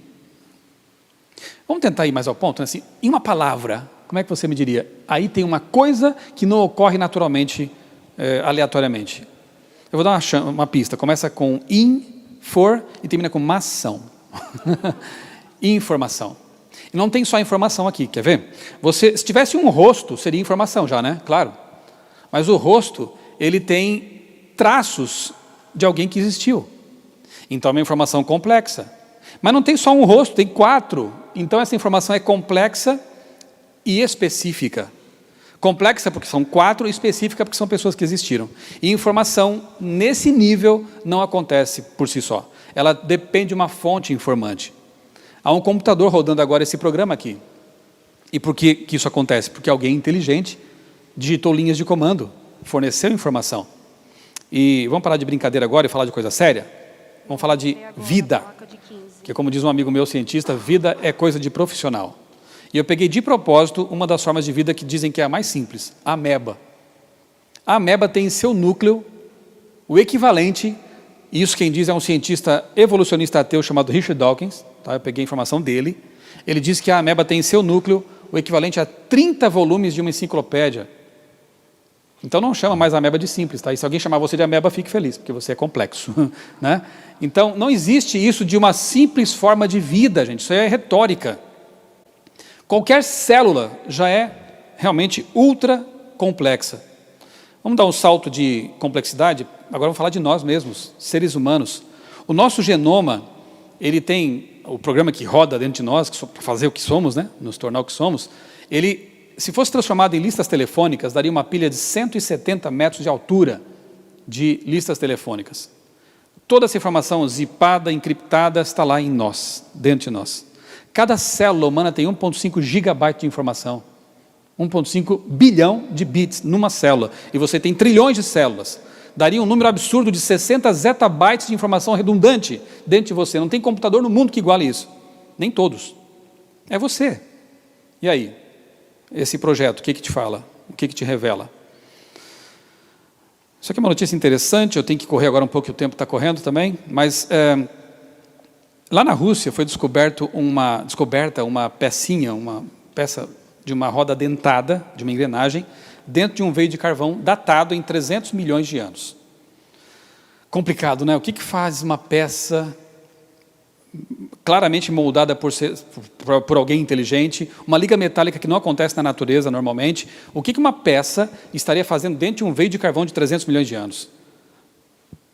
Vamos tentar ir mais ao ponto, né? Assim, em uma palavra, como é que você me diria? Aí tem uma coisa que não ocorre naturalmente, aleatoriamente. Eu vou dar uma pista. Começa com e termina com mação. Informação. E não tem só informação aqui, quer ver? Se tivesse um rosto, seria informação já, né? Claro. Mas o rosto, ele tem traços de alguém que existiu. Então é uma informação complexa. Mas não tem só um rosto, tem 4. Então essa informação é complexa e específica. Complexa porque são 4, e específica porque são pessoas que existiram. E informação nesse nível não acontece por si só. Ela depende de uma fonte informante. Há um computador rodando agora esse programa aqui. E por que isso acontece? Porque alguém inteligente digitou linhas de comando, forneceu informação. E vamos parar de brincadeira agora e falar de coisa séria? Vamos falar de vida. Que como diz um amigo meu cientista, vida é coisa de profissional. E eu peguei de propósito uma das formas de vida que dizem que é a mais simples, a ameba. A ameba tem em seu núcleo o equivalente, e isso quem diz é um cientista evolucionista ateu chamado Richard Dawkins, tá? Eu peguei a informação dele. Ele diz que a ameba tem em seu núcleo o equivalente a 30 volumes de uma enciclopédia. Então não chama mais a ameba de simples, tá? E se alguém chamar você de ameba, fique feliz, porque você é complexo, né? Então não existe isso de uma simples forma de vida, gente, isso é retórica. Qualquer célula já é realmente ultra complexa. Vamos dar um salto de complexidade, agora vamos falar de nós mesmos, seres humanos. O nosso genoma, ele tem o programa que roda dentro de nós, para fazer o que somos, né? Nos tornar o que somos, ele, se fosse transformado em listas telefônicas, daria uma pilha de 170 metros de altura de listas telefônicas. Toda essa informação zipada, encriptada, está lá em nós, dentro de nós. Cada célula humana tem 1,5 gigabyte de informação. 1,5 bilhão de bits numa célula. E você tem trilhões de células. Daria um número absurdo de 60 zettabytes de informação redundante dentro de você. Não tem computador no mundo que iguale isso. Nem todos. É você. E aí? Esse projeto, o que te fala? O que te revela? Isso aqui é uma notícia interessante, eu tenho que correr agora um pouco, o tempo está correndo também, mas lá na Rússia foi descoberta uma pecinha, uma peça de uma roda dentada, de uma engrenagem, dentro de um veio de carvão datado em 300 milhões de anos. Complicado, né? O que faz uma peça claramente moldada por alguém inteligente, uma liga metálica que não acontece na natureza normalmente, o que uma peça estaria fazendo dentro de um veio de carvão de 300 milhões de anos?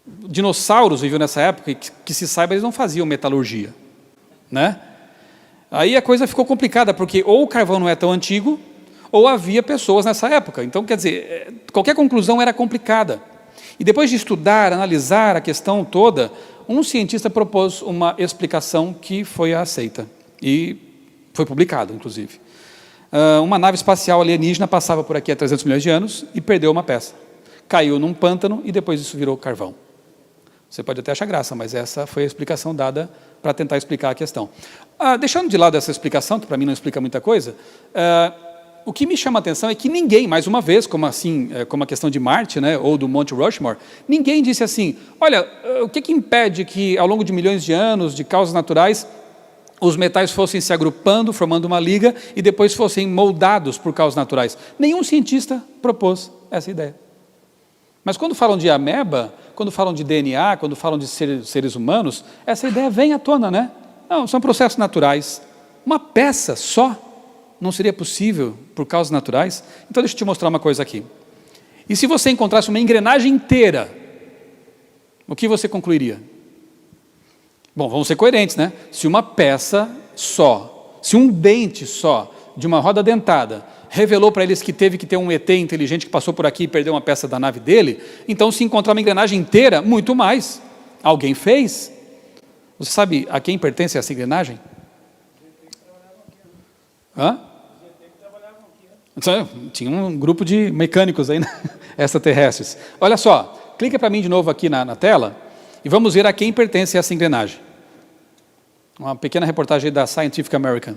Dinossauros viviam nessa época, e que se saiba, eles não faziam metalurgia, né? Aí a coisa ficou complicada, porque ou o carvão não é tão antigo, ou havia pessoas nessa época. Então, quer dizer, qualquer conclusão era complicada. E depois de estudar, analisar a questão toda, um cientista propôs uma explicação que foi aceita. E foi publicado, inclusive. Uma nave espacial alienígena passava por aqui há 300 milhões de anos e perdeu uma peça. Caiu num pântano e depois isso virou carvão. Você pode até achar graça, mas essa foi a explicação dada para tentar explicar a questão. Deixando de lado essa explicação, que para mim não explica muita coisa, o que me chama a atenção é que ninguém, mais uma vez, como a questão de Marte, né, ou do Monte Rushmore, ninguém disse assim, olha, o que impede que ao longo de milhões de anos, de causas naturais, os metais fossem se agrupando, formando uma liga, e depois fossem moldados por causas naturais? Nenhum cientista propôs essa ideia. Mas quando falam de ameba, quando falam de DNA, quando falam de seres humanos, essa ideia vem à tona, né? Não, são processos naturais. Uma peça só não seria possível por causas naturais? Então deixa eu te mostrar uma coisa aqui. E se você encontrasse uma engrenagem inteira, o que você concluiria? Bom, vamos ser coerentes, né? Se uma peça só, se um dente só de uma roda dentada revelou para eles que teve que ter um ET inteligente que passou por aqui e perdeu uma peça da nave dele, então se encontrar uma engrenagem inteira, muito mais. Alguém fez. Você sabe a quem pertence essa engrenagem? Tinha um grupo de mecânicos aí, né? Extraterrestres. Olha só, clica para mim de novo aqui na tela e vamos ver a quem pertence essa engrenagem. Uma pequena reportagem da Scientific American.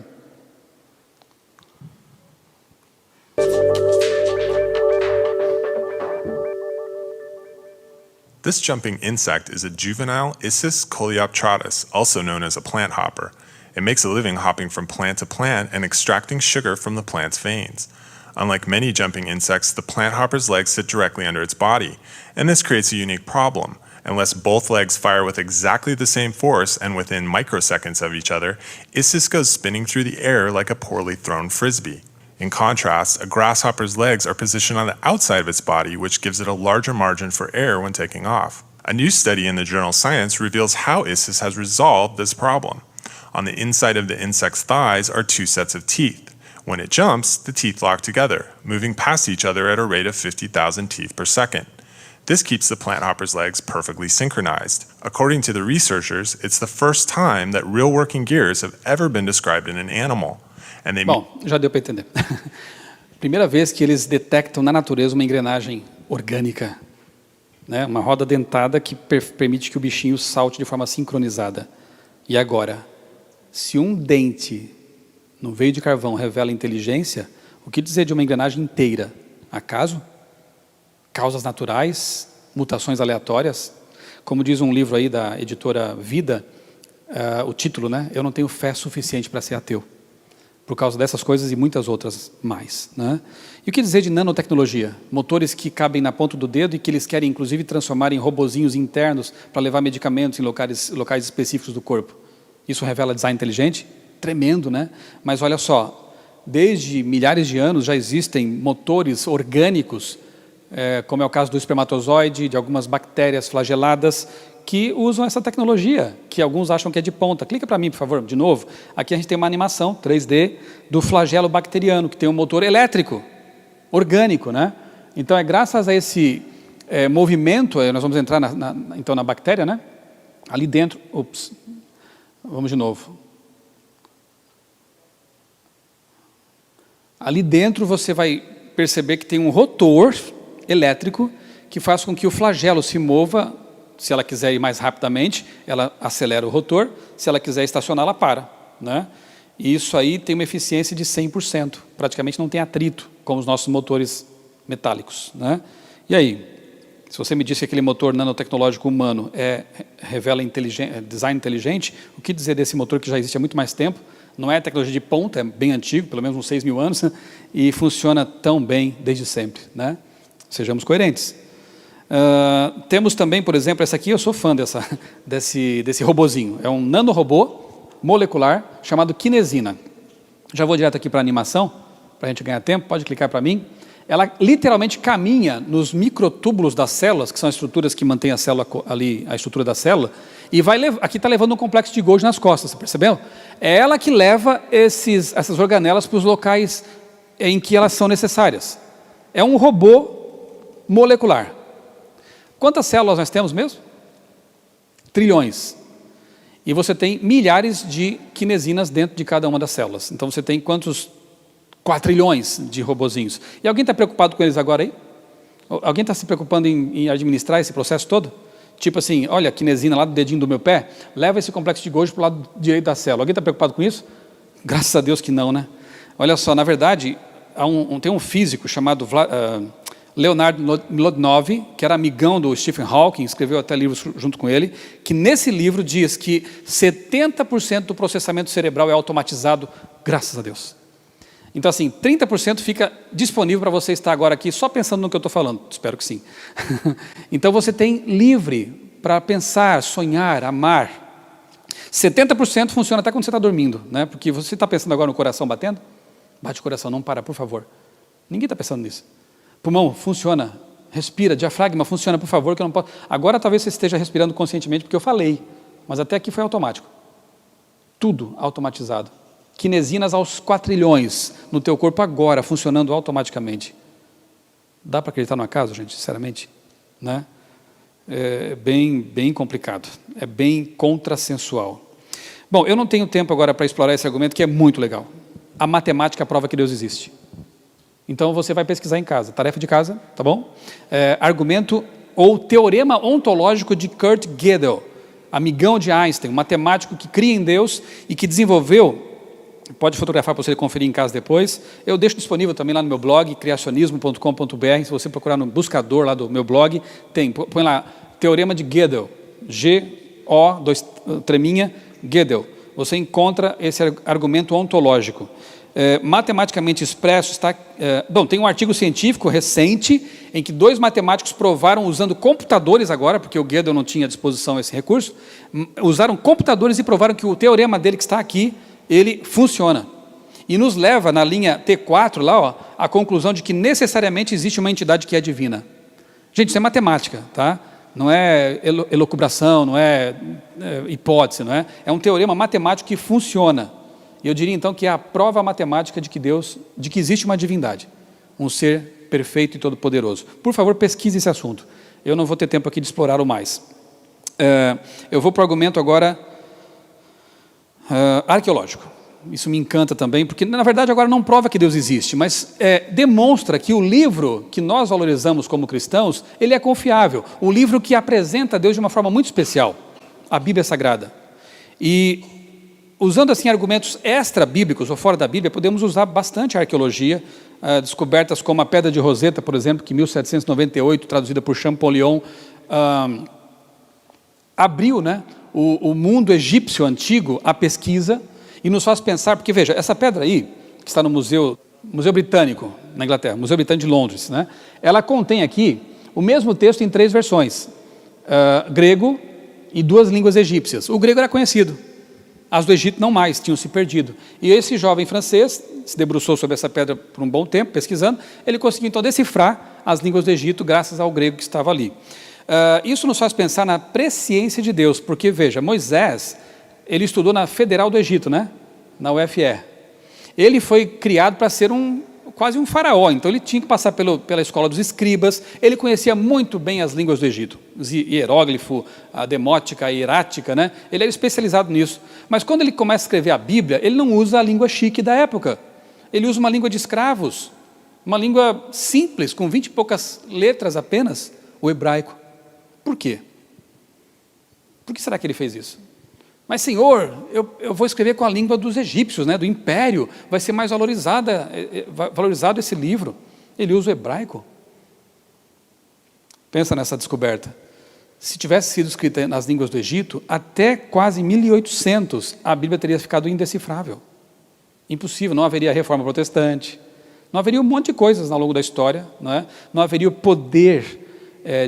This jumping insect is a juvenile Issus coleoptratus, also known as a plant hopper. It makes a living hopping from plant to plant and extracting sugar from the plant's veins. Unlike many jumping insects, the plant hopper's legs sit directly under its body, and this creates a unique problem. Unless both legs fire with exactly the same force and within microseconds of each other, Issus goes spinning through the air like a poorly thrown frisbee. In contrast, a grasshopper's legs are positioned on the outside of its body, which gives it a larger margin for air when taking off. A new study in the journal Science reveals how Issus has resolved this problem. On the inside of the insect's thighs are 2 sets of teeth. When it jumps, the teeth lock together, moving past each other at a rate of 50,000 teeth per second. This keeps the plant hopper's legs perfectly synchronized. According to the researchers, it's the first time that real working gears have ever been described in an animal. And they Bom, já deu para entender. Primeira vez que eles detectam na natureza uma engrenagem orgânica, né? Uma roda dentada que permite que o bichinho salte de forma sincronizada. E agora, se um dente no veio de carvão revela inteligência, o que dizer de uma engrenagem inteira? Acaso? Causas naturais? Mutações aleatórias? Como diz um livro aí da editora Vida, o título, né? Eu não tenho fé suficiente para ser ateu. Por causa dessas coisas e muitas outras mais, né? E o que dizer de nanotecnologia? Motores que cabem na ponta do dedo e que eles querem, inclusive, transformar em robozinhos internos para levar medicamentos em locais específicos do corpo. Isso revela design inteligente? Tremendo, né? Mas olha só, desde milhares de anos já existem motores orgânicos, como é o caso do espermatozoide, de algumas bactérias flageladas, que usam essa tecnologia, que alguns acham que é de ponta. Clica para mim, por favor, de novo. Aqui a gente tem uma animação 3D do flagelo bacteriano, que tem um motor elétrico, orgânico, né? Então, é graças a esse movimento, nós vamos entrar então na bactéria, né? Ali dentro, vamos de novo. Ali dentro você vai perceber que tem um rotor elétrico que faz com que o flagelo se mova. Se ela quiser ir mais rapidamente, ela acelera o rotor. Se ela quiser estacionar, ela para, né? E isso aí tem uma eficiência de 100%. Praticamente não tem atrito, como os nossos motores metálicos, né? E aí, se você me disse que aquele motor nanotecnológico humano revela design inteligente, o que dizer desse motor que já existe há muito mais tempo? Não é tecnologia de ponta, é bem antigo, pelo menos uns 6.000 anos, né? E funciona tão bem desde sempre, né? Sejamos coerentes. Temos também, por exemplo, essa aqui, eu sou fã desse robozinho. É um nanorobô molecular chamado Kinesina. Já vou direto aqui para a animação, para a gente ganhar tempo, pode clicar para mim. Ela literalmente caminha nos microtúbulos das células, que são as estruturas que mantêm a célula ali, a estrutura da célula, e aqui está levando um complexo de Golgi nas costas, você percebeu? É ela que leva essas organelas para os locais em que elas são necessárias. É um robô molecular. Quantas células nós temos mesmo? Trilhões. E você tem milhares de kinesinas dentro de cada uma das células. Então você tem quantos? 4 trilhões de robozinhos. E alguém está preocupado com eles agora aí? Alguém está se preocupando em administrar esse processo todo? Tipo assim, olha a kinesina lá do dedinho do meu pé, leva esse complexo de Golgi para o lado direito da célula. Alguém está preocupado com isso? Graças a Deus que não, né? Olha só, na verdade, tem um físico chamado Leonard Mlodinow, que era amigão do Stephen Hawking, escreveu até livros junto com ele, que nesse livro diz que 70% do processamento cerebral é automatizado, graças a Deus. Então, assim, 30% fica disponível para você estar agora aqui só pensando no que eu estou falando. Espero que sim. Então, você tem livre para pensar, sonhar, amar. 70% funciona até quando você está dormindo, né? Porque você está pensando agora no coração batendo? Bate o coração, não para, por favor. Ninguém está pensando nisso. Pulmão, funciona. Respira. Diafragma, funciona, por favor, que eu não posso. Agora talvez você esteja respirando conscientemente porque eu falei, mas até aqui foi automático. Tudo automatizado. Kinesinas aos 4 trilhões no teu corpo agora, funcionando automaticamente. Dá para acreditar no acaso, gente, sinceramente? Né? É bem complicado. É bem contrassensual. Bom, eu não tenho tempo agora para explorar esse argumento, que é muito legal. A matemática prova que Deus existe. Então você vai pesquisar em casa, tarefa de casa, tá bom? Argumento ou teorema ontológico de Kurt Gödel, amigão de Einstein, um matemático que cria em Deus e que desenvolveu, pode fotografar para você conferir em casa depois, eu deixo disponível também lá no meu blog, criacionismo.com.br, se você procurar no buscador lá do meu blog, põe lá, teorema de Gödel, Gödel, você encontra esse argumento ontológico. Matematicamente expresso, tem um artigo científico recente em que 2 matemáticos provaram, usando computadores agora, porque o Gödel não tinha à disposição esse recurso, usaram computadores e provaram que o teorema dele que está aqui, ele funciona. E nos leva na linha T4 lá, à conclusão de que necessariamente existe uma entidade que é divina. Gente, isso é matemática, tá? não é elucubração, não é hipótese, não é? É um teorema matemático que funciona. E eu diria então que é a prova matemática de que existe uma divindade, um ser perfeito e todo-poderoso. Por favor, pesquise esse assunto. Eu não vou ter tempo aqui de explorá-lo mais. Eu vou para o argumento agora arqueológico. Isso me encanta também, porque na verdade agora não prova que Deus existe, mas demonstra que o livro que nós valorizamos como cristãos, ele é confiável. O livro que apresenta Deus de uma forma muito especial, a Bíblia Sagrada. E usando assim argumentos extra-bíblicos ou fora da Bíblia, podemos usar bastante a arqueologia, descobertas como a Pedra de Roseta, por exemplo, que em 1798, traduzida por Champollion, abriu, né, o mundo egípcio antigo à pesquisa e nos faz pensar, porque veja, essa pedra aí, que está no Museu Britânico, na Inglaterra, Museu Britânico de Londres, né, ela contém aqui o mesmo texto em 3 versões, grego e 2 línguas egípcias. O grego era conhecido, as do Egito não mais, tinham se perdido. E esse jovem francês se debruçou sobre essa pedra por um bom tempo, pesquisando, ele conseguiu então decifrar as línguas do Egito graças ao grego que estava ali. Isso nos faz pensar na presciência de Deus, porque veja, Moisés, ele estudou na Federal do Egito, né? Na UFE. Ele foi criado para ser quase um faraó, então ele tinha que passar pela escola dos escribas, ele conhecia muito bem as línguas do Egito, hieróglifo, a demótica, a hierática, né? Ele era especializado nisso. Mas quando ele começa a escrever a Bíblia, ele não usa a língua chique da época, ele usa uma língua de escravos, uma língua simples, com 20 e poucas letras apenas, o hebraico. Por quê? Por que será que ele fez isso? Mas, Senhor, eu vou escrever com a língua dos egípcios, né, do império, vai ser mais valorizado esse livro. Ele usa o hebraico. Pensa nessa descoberta. Se tivesse sido escrita nas línguas do Egito, até quase 1800, a Bíblia teria ficado indecifrável. Impossível, não haveria reforma protestante, não haveria um monte de coisas ao longo da história, não é? Não haveria o poder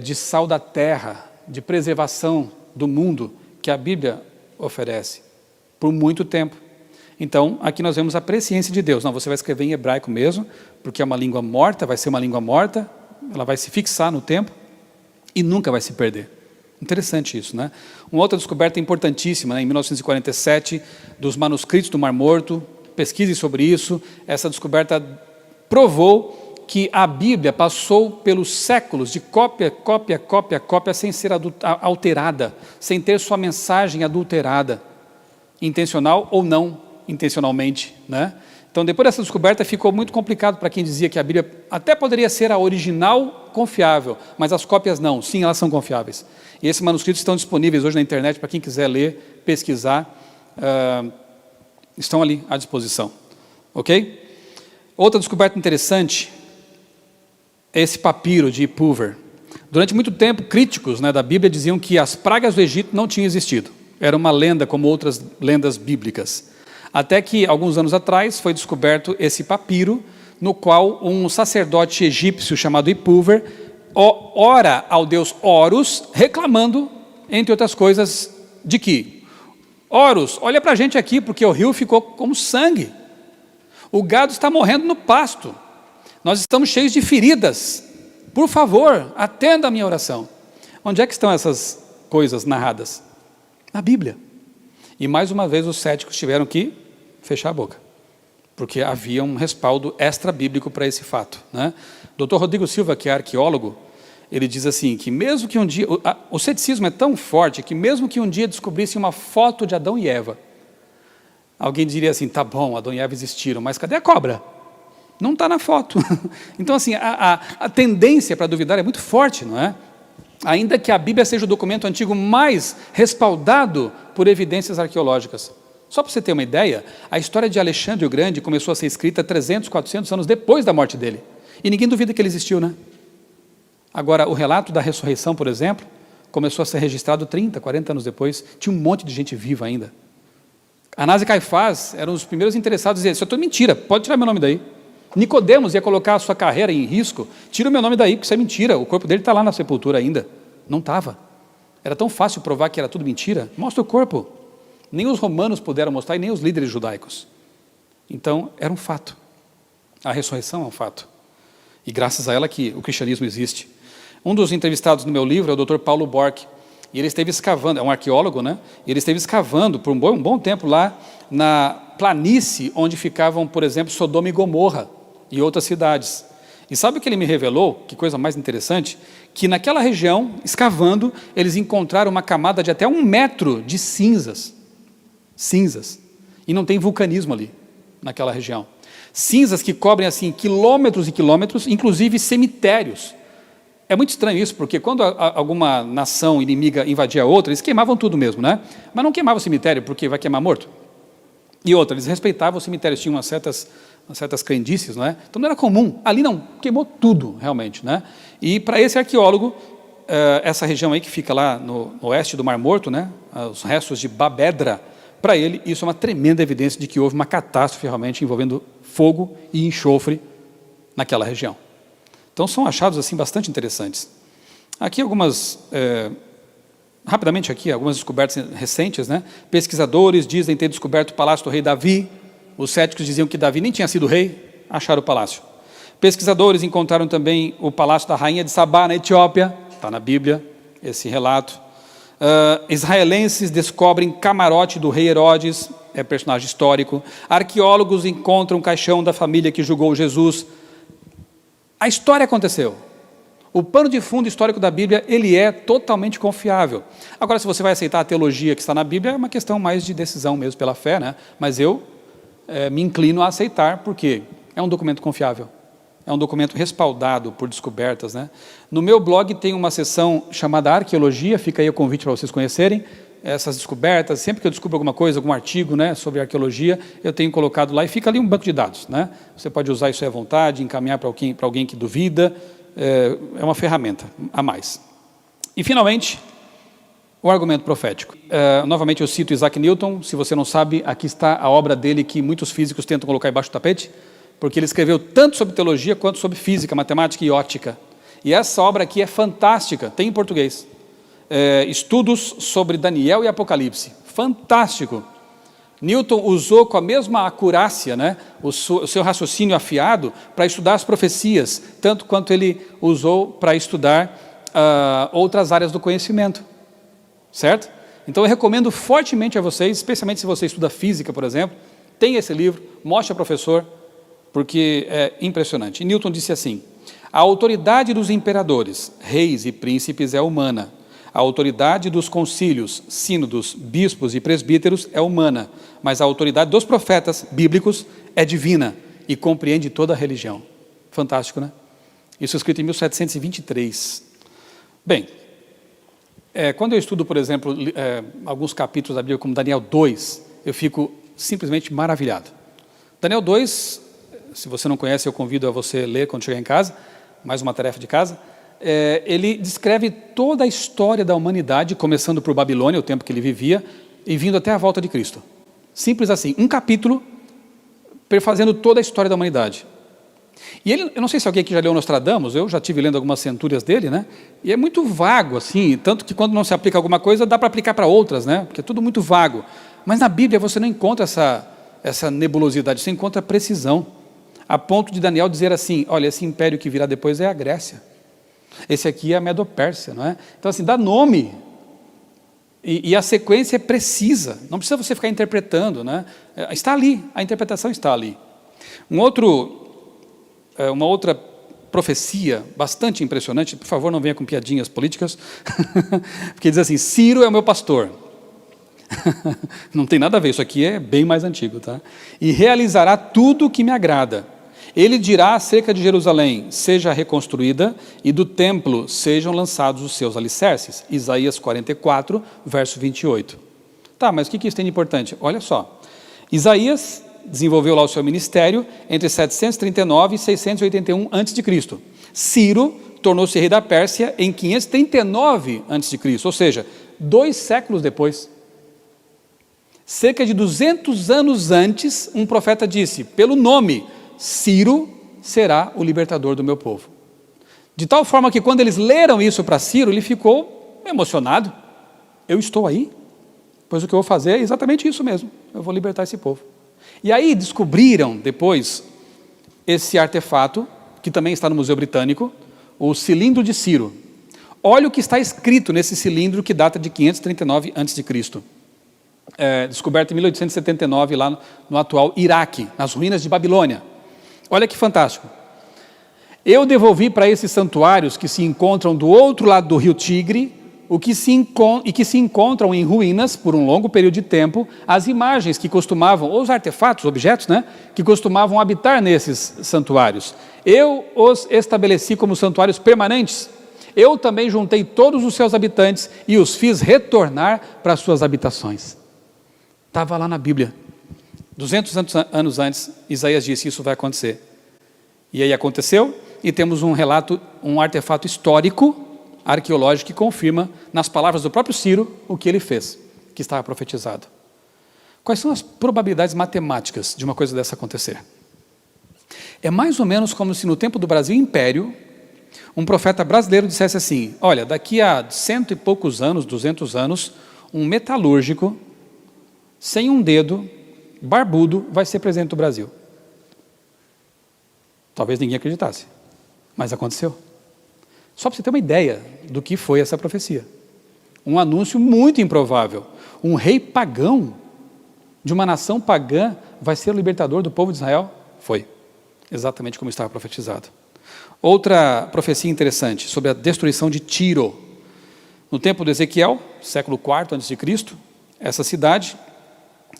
de sal da terra, de preservação do mundo que a Bíblia oferece, por muito tempo. Então, aqui nós vemos a presciência de Deus. Não, você vai escrever em hebraico mesmo, porque é uma língua morta, vai ser uma língua morta, ela vai se fixar no tempo e nunca vai se perder. Interessante isso, né? Uma outra descoberta importantíssima, né, em 1947, dos manuscritos do Mar Morto, pesquise sobre isso, essa descoberta provou que a Bíblia passou pelos séculos de cópia, sem ser alterada, sem ter sua mensagem adulterada, intencional ou não intencionalmente, né? Então, depois dessa descoberta, ficou muito complicado para quem dizia que a Bíblia até poderia ser a original confiável, mas as cópias não. Sim, elas são confiáveis. E esses manuscritos estão disponíveis hoje na internet para quem quiser ler, pesquisar, estão ali à disposição. Ok? Outra descoberta interessante é esse papiro de Pulver. Durante muito tempo, críticos, né, da Bíblia diziam que as pragas do Egito não tinham existido. Era uma lenda como outras lendas bíblicas. Até que, alguns anos atrás, foi descoberto esse papiro, no qual um sacerdote egípcio chamado Ipulver ora ao deus Horus, reclamando, entre outras coisas, de que Horus, olha para a gente aqui, porque o rio ficou como sangue. O gado está morrendo no pasto. Nós estamos cheios de feridas. Por favor, atenda a minha oração. Onde é que estão essas coisas narradas? Na Bíblia. E mais uma vez os céticos tiveram que fechar a boca, porque havia um respaldo extra-bíblico para esse fato, né? Dr. Rodrigo Silva, que é arqueólogo, ele diz assim, que mesmo que um dia, o ceticismo é tão forte, que mesmo que um dia descobrisse uma foto de Adão e Eva, alguém diria assim, tá bom, Adão e Eva existiram, mas cadê a cobra? Não está na foto. Então, assim, a tendência para duvidar é muito forte, não é? Ainda que a Bíblia seja o documento antigo mais respaldado por evidências arqueológicas. Só para você ter uma ideia, a história de Alexandre o Grande começou a ser escrita 300, 400 anos depois da morte dele. E ninguém duvida que ele existiu, né? Agora, o relato da ressurreição, por exemplo, começou a ser registrado 30, 40 anos depois. Tinha um monte de gente viva ainda. Anás e Caifás eram os primeiros interessados em dizer, isso é tudo mentira, pode tirar meu nome daí. Nicodemos ia colocar a sua carreira em risco, tira o meu nome daí, porque isso é mentira, o corpo dele está lá na sepultura ainda. Não estava. Era tão fácil provar que era tudo mentira. Mostra o corpo. Nem os romanos puderam mostrar, e nem os líderes judaicos. Então, era um fato. A ressurreição é um fato. E graças a ela que o cristianismo existe. Um dos entrevistados no meu livro é o Dr. Paulo Bork, e ele esteve escavando, é um arqueólogo, né? E ele esteve escavando por um bom tempo lá na planície onde ficavam, por exemplo, Sodoma e Gomorra e outras cidades. E sabe o que ele me revelou? Que coisa mais interessante? Que naquela região, escavando, eles encontraram uma camada de até 1 metro de cinzas. Cinzas. E não tem vulcanismo ali, naquela região. Cinzas que cobrem, assim, quilômetros e quilômetros, inclusive cemitérios. É muito estranho isso, porque quando alguma nação inimiga invadia a outra, eles queimavam tudo mesmo, né? Mas não queimavam o cemitério, porque vai queimar morto. E outra, eles respeitavam os cemitérios, tinham umas certas crendices, não é? Então não era comum. Ali não, queimou tudo, realmente, né? E para esse arqueólogo, essa região aí que fica lá no oeste do Mar Morto, né? Os restos de Babedra, para ele isso é uma tremenda evidência de que houve uma catástrofe realmente envolvendo fogo e enxofre naquela região. Então são achados assim bastante interessantes. Aqui rapidamente aqui, algumas descobertas recentes, né? Pesquisadores dizem ter descoberto o palácio do rei Davi. Os céticos diziam que Davi nem tinha sido rei, acharam o palácio. Pesquisadores encontraram também o palácio da rainha de Sabá, na Etiópia, está na Bíblia, esse relato. Israelenses descobrem camarote do rei Herodes, é personagem histórico. Arqueólogos encontram o caixão da família que julgou Jesus. A história aconteceu. O pano de fundo histórico da Bíblia, ele é totalmente confiável. Agora, se você vai aceitar a teologia que está na Bíblia, é uma questão mais de decisão mesmo pela fé, né? Mas eu me inclino a aceitar, porque é um documento confiável. É um documento respaldado por descobertas, né? No meu blog tem uma seção chamada Arqueologia, fica aí o convite para vocês conhecerem essas descobertas. Sempre que eu descubro alguma coisa, algum artigo, né, sobre arqueologia, eu tenho colocado lá e fica ali um banco de dados, né? Você pode usar isso à vontade, encaminhar para alguém que duvida, é uma ferramenta a mais. E, finalmente, o argumento profético. Novamente eu cito Isaac Newton. Se você não sabe, aqui está a obra dele que muitos físicos tentam colocar embaixo do tapete, porque ele escreveu tanto sobre teologia quanto sobre física, matemática e ótica. E essa obra aqui é fantástica, tem em português. Estudos sobre Daniel e Apocalipse. Fantástico. Newton usou com a mesma acurácia, né, o seu raciocínio afiado para estudar as profecias, tanto quanto ele usou para estudar outras áreas do conhecimento. Certo? Então eu recomendo fortemente a vocês, especialmente se você estuda física, por exemplo, tem esse livro, mostre ao professor, porque é impressionante. E Newton disse assim: a autoridade dos imperadores, reis e príncipes é humana. A autoridade dos concílios, sínodos, bispos e presbíteros é humana, mas a autoridade dos profetas bíblicos é divina e compreende toda a religião. Fantástico, né? Isso é escrito em 1723. Bem, quando eu estudo, por exemplo, alguns capítulos da Bíblia, como Daniel 2, eu fico simplesmente maravilhado. Daniel 2, se você não conhece, eu convido a você ler quando chegar em casa, mais uma tarefa de casa. Ele descreve toda a história da humanidade, começando por Babilônia, o tempo que ele vivia, e vindo até a volta de Cristo. Simples assim, um capítulo perfazendo toda a história da humanidade. E ele, eu não sei se alguém aqui já leu Nostradamus, eu já estive lendo algumas centúrias dele, né? E é muito vago, assim, tanto que quando não se aplica alguma coisa, dá para aplicar para outras, né? Porque é tudo muito vago. Mas na Bíblia você não encontra essa nebulosidade, você encontra precisão. A ponto de Daniel dizer assim: olha, esse império que virá depois é a Grécia. Esse aqui é a Medo-Pérsia, não é? Então, assim, dá nome. E a sequência é precisa. Não precisa você ficar interpretando, né? Está ali, a interpretação está ali. Uma outra profecia bastante impressionante, por favor, não venha com piadinhas políticas, porque diz assim: Ciro é o meu pastor. Não tem nada a ver, isso aqui é bem mais antigo, tá? E realizará tudo o que me agrada. Ele dirá acerca de Jerusalém: seja reconstruída, e do templo sejam lançados os seus alicerces. Isaías 44, verso 28. Tá, mas o que isso tem de importante? Olha só, Isaías desenvolveu lá o seu ministério entre 739 e 681 a.C. Ciro tornou-se rei da Pérsia em 539 a.C., ou seja, 2 séculos depois. Cerca de 200 anos antes, um profeta disse, pelo nome: Ciro será o libertador do meu povo. De tal forma que quando eles leram isso para Ciro, ele ficou emocionado. Eu estou aí, pois o que eu vou fazer é exatamente isso mesmo, eu vou libertar esse povo. E aí descobriram depois esse artefato, que também está no Museu Britânico, o cilindro de Ciro. Olha o que está escrito nesse cilindro que data de 539 a.C. Descoberto em 1879 lá no atual Iraque, nas ruínas de Babilônia. Olha que fantástico. Eu devolvi para esses santuários que se encontram do outro lado do rio Tigre, e que se encontram em ruínas por um longo período de tempo, as imagens que costumavam, ou os artefatos, objetos, né, que costumavam habitar nesses santuários. Eu os estabeleci como santuários permanentes. Eu também juntei todos os seus habitantes e os fiz retornar para suas habitações. Estava lá na Bíblia. 200 anos antes, Isaías disse, isso vai acontecer. E aí aconteceu, e temos um relato, um artefato histórico, arqueológico, que confirma, nas palavras do próprio Ciro, o que ele fez, que estava profetizado. Quais são as probabilidades matemáticas de uma coisa dessa acontecer? É mais ou menos como se no tempo do Brasil Império, um profeta brasileiro dissesse assim, olha, daqui a 100 e poucos anos, 200 anos, um metalúrgico, sem um dedo, barbudo, vai ser presidente do Brasil. Talvez ninguém acreditasse, mas aconteceu. Só para você ter uma ideia do que foi essa profecia. Um anúncio muito improvável. Um rei pagão de uma nação pagã vai ser o libertador do povo de Israel? Foi. Exatamente como estava profetizado. Outra profecia interessante sobre a destruição de Tiro. No tempo de Ezequiel, século IV a.C., essa cidade,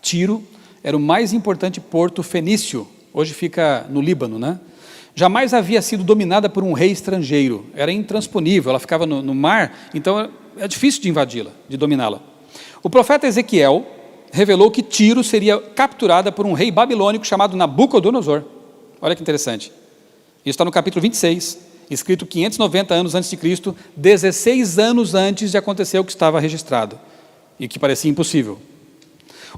Tiro, era o mais importante porto fenício. Hoje fica no Líbano, né? Jamais havia sido dominada por um rei estrangeiro, era intransponível, ela ficava no mar, então é difícil de invadi-la, de dominá-la. O profeta Ezequiel revelou que Tiro seria capturada por um rei babilônico chamado Nabucodonosor. Olha que interessante. Isso está no capítulo 26, escrito 590 anos antes de Cristo, 16 anos antes de acontecer o que estava registrado, e que parecia impossível.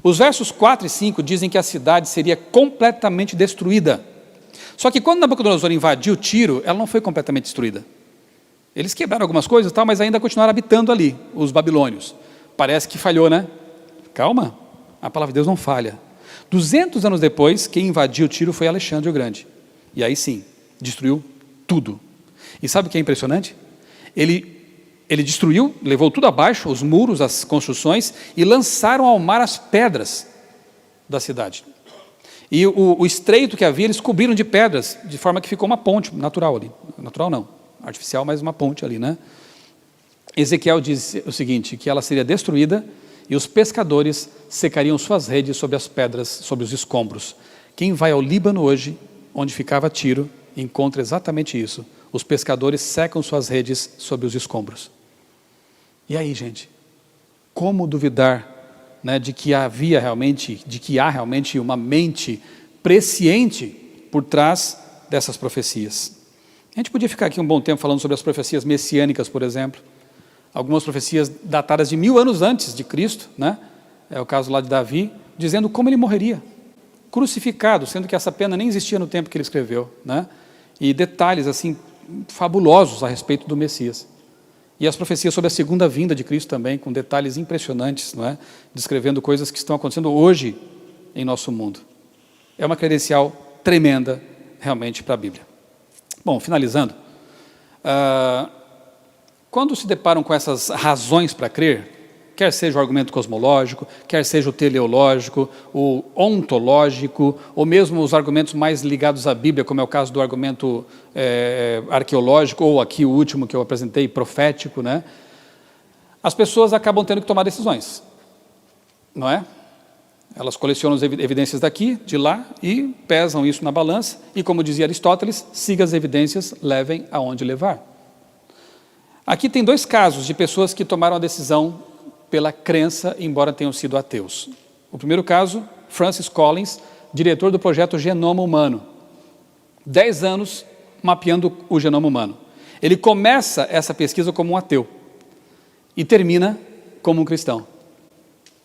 Os versos 4 e 5 dizem que a cidade seria completamente destruída. Só que quando Nabucodonosor invadiu Tiro, ela não foi completamente destruída. Eles quebraram algumas coisas, mas ainda continuaram habitando ali, os babilônios. Parece que falhou, né? Calma, a palavra de Deus não falha. 200 anos depois, quem invadiu Tiro foi Alexandre o Grande. E aí sim, destruiu tudo. E sabe o que é impressionante? Ele destruiu, levou tudo abaixo, os muros, as construções, e lançaram ao mar as pedras da cidade. E o estreito que havia, eles cobriram de pedras, de forma que ficou uma ponte natural ali. Natural não, artificial, mas uma ponte ali, né? Ezequiel diz o seguinte, que ela seria destruída e os pescadores secariam suas redes sobre as pedras, sobre os escombros. Quem vai ao Líbano hoje, onde ficava Tiro, encontra exatamente isso. Os pescadores secam suas redes sobre os escombros. E aí, gente, como duvidar, né, de que há realmente uma mente presciente por trás dessas profecias? A gente podia ficar aqui um bom tempo falando sobre as profecias messiânicas, por exemplo. Algumas profecias datadas de 1000 anos antes de Cristo, né? É o caso lá de Davi, dizendo como ele morreria, crucificado, sendo que essa pena nem existia no tempo que ele escreveu, né? E detalhes assim fabulosos a respeito do Messias. E as profecias sobre a segunda vinda de Cristo também, com detalhes impressionantes, não é? Descrevendo coisas que estão acontecendo hoje em nosso mundo. É uma credencial tremenda, realmente, para a Bíblia. Bom, finalizando, quando se deparam com essas razões para crer, quer seja o argumento cosmológico, quer seja o teleológico, o ontológico, ou mesmo os argumentos mais ligados à Bíblia, como é o caso do argumento arqueológico, ou aqui o último que eu apresentei, profético, né? As pessoas acabam tendo que tomar decisões, não é? Elas colecionam as evidências daqui, de lá, e pesam isso na balança, e como dizia Aristóteles, siga as evidências, levem aonde levar. Aqui tem 2 casos de pessoas que tomaram a decisão pela crença, embora tenham sido ateus. O primeiro caso, Francis Collins, diretor do projeto Genoma Humano. 10 anos mapeando o genoma humano. Ele começa essa pesquisa como um ateu e termina como um cristão.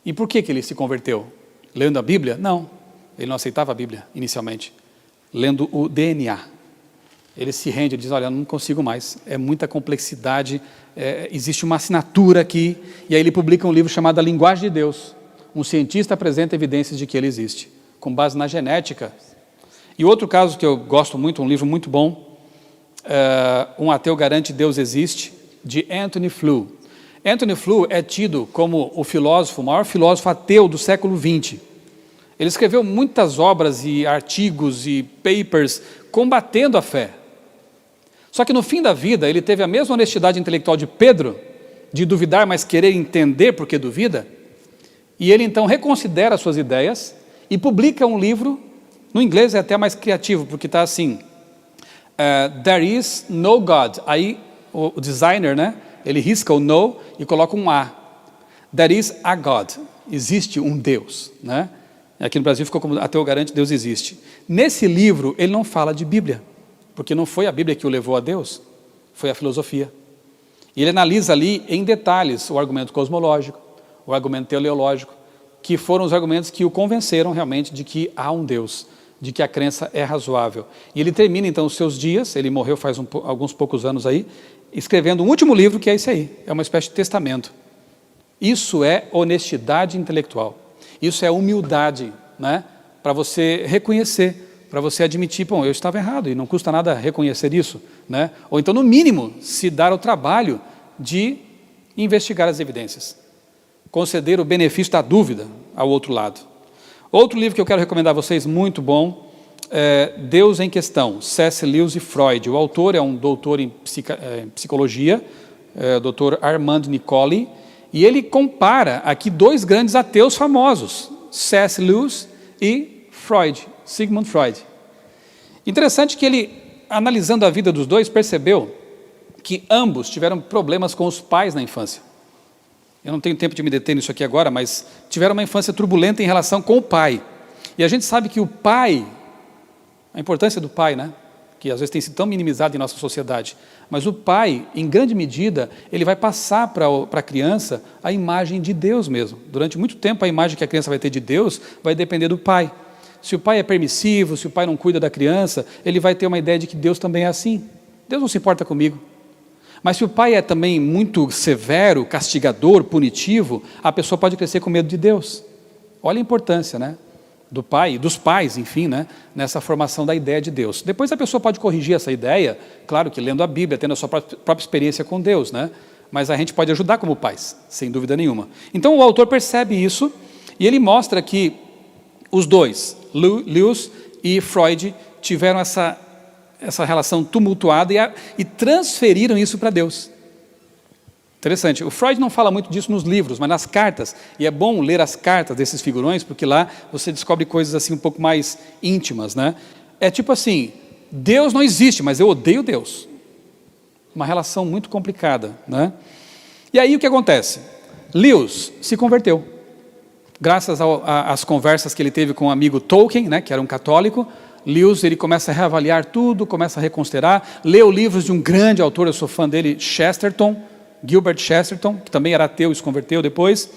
E por que ele se converteu? Lendo a Bíblia? Não, ele não aceitava a Bíblia inicialmente. Lendo o DNA. Ele se rende e diz, olha, eu não consigo mais, é muita complexidade, existe uma assinatura aqui, e aí ele publica um livro chamado A Linguagem de Deus. Um cientista apresenta evidências de que ele existe, com base na genética. E outro caso que eu gosto muito, um livro muito bom, Um Ateu Garante Deus Existe, de Antony Flew. Antony Flew é tido como o maior filósofo ateu do século XX. Ele escreveu muitas obras e artigos e papers combatendo a fé. Só que no fim da vida ele teve a mesma honestidade intelectual de Pedro, de duvidar, mas querer entender porque duvida, e ele então reconsidera suas ideias e publica um livro, no inglês é até mais criativo, porque está assim, There is no God. Aí o designer, né, ele risca o no e coloca um A. There is a God. Existe um Deus, né? Aqui no Brasil ficou como ateu garante, Deus existe. Nesse livro ele não fala de Bíblia, porque não foi a Bíblia que o levou a Deus, foi a filosofia. E ele analisa ali em detalhes o argumento cosmológico, o argumento teleológico, que foram os argumentos que o convenceram realmente de que há um Deus, de que a crença é razoável. E ele termina então os seus dias, ele morreu faz alguns poucos anos aí, escrevendo um último livro que é esse aí, é uma espécie de testamento. Isso é honestidade intelectual. Isso é humildade, né? Para você reconhecer, para você admitir, bom, eu estava errado e não custa nada reconhecer isso, né? Ou então, no mínimo, se dar o trabalho de investigar as evidências, conceder o benefício da dúvida ao outro lado. Outro livro que eu quero recomendar a vocês, muito bom, é Deus em Questão, C.S. Lewis e Freud. O autor é um doutor em psicologia, Dr. Armand Nicoli, e ele compara aqui dois grandes ateus famosos, C.S. Lewis e Freud, Sigmund Freud. Interessante que ele, analisando a vida dos dois, percebeu que ambos tiveram problemas com os pais na infância. Eu não tenho tempo de me deter nisso aqui agora, mas tiveram uma infância turbulenta em relação com o pai. E a gente sabe que o pai, a importância do pai, né? Que às vezes tem sido tão minimizado em nossa sociedade, mas o pai, em grande medida, ele vai passar para a criança a imagem de Deus mesmo. Durante muito tempo, a imagem que a criança vai ter de Deus vai depender do pai. Se o pai é permissivo, se o pai não cuida da criança, ele vai ter uma ideia de que Deus também é assim. Deus não se importa comigo. Mas se o pai é também muito severo, castigador, punitivo, a pessoa pode crescer com medo de Deus. Olha a importância, né? Do pai, dos pais, enfim, né, nessa formação da ideia de Deus. Depois a pessoa pode corrigir essa ideia, claro que lendo a Bíblia, tendo a sua própria experiência com Deus, né, mas a gente pode ajudar como pais, sem dúvida nenhuma. Então o autor percebe isso, e ele mostra que os dois, Lewis e Freud, tiveram essa relação tumultuada e transferiram isso para Deus. Interessante, o Freud não fala muito disso nos livros, mas nas cartas, e é bom ler as cartas desses figurões, porque lá você descobre coisas assim um pouco mais íntimas, né? É tipo assim, Deus não existe, mas eu odeio Deus. Uma relação muito complicada, né? E aí o que acontece? Lewis se converteu, graças às conversas que ele teve com o amigo Tolkien, né, que era um católico. Lewis, ele começa a reavaliar tudo, começa a reconsiderar, leu livros de um grande autor, eu sou fã dele, Gilbert Chesterton, que também era ateu e se converteu depois,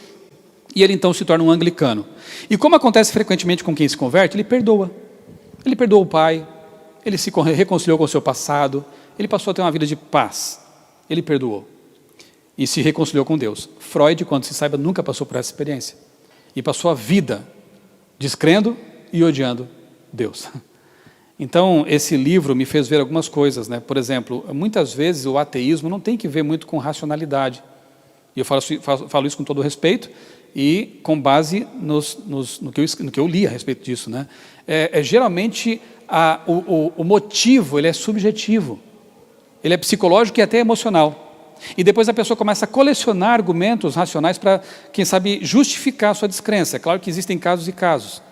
e ele então se torna um anglicano. E como acontece frequentemente com quem se converte, ele perdoa. Ele perdoa o pai, ele se reconciliou com o seu passado, ele passou a ter uma vida de paz. Ele perdoou e se reconciliou com Deus. Freud, quando se saiba, nunca passou por essa experiência. E passou a vida descrendo e odiando Deus. Então, esse livro me fez ver algumas coisas, né? Por exemplo, muitas vezes o ateísmo não tem que ver muito com racionalidade. E eu falo isso com todo respeito e com base no que eu li a respeito disso, né? Geralmente, o motivo ele é subjetivo. Ele é psicológico e até emocional. E depois a pessoa começa a colecionar argumentos racionais para, quem sabe, justificar a sua descrença. É claro que existem casos e casos,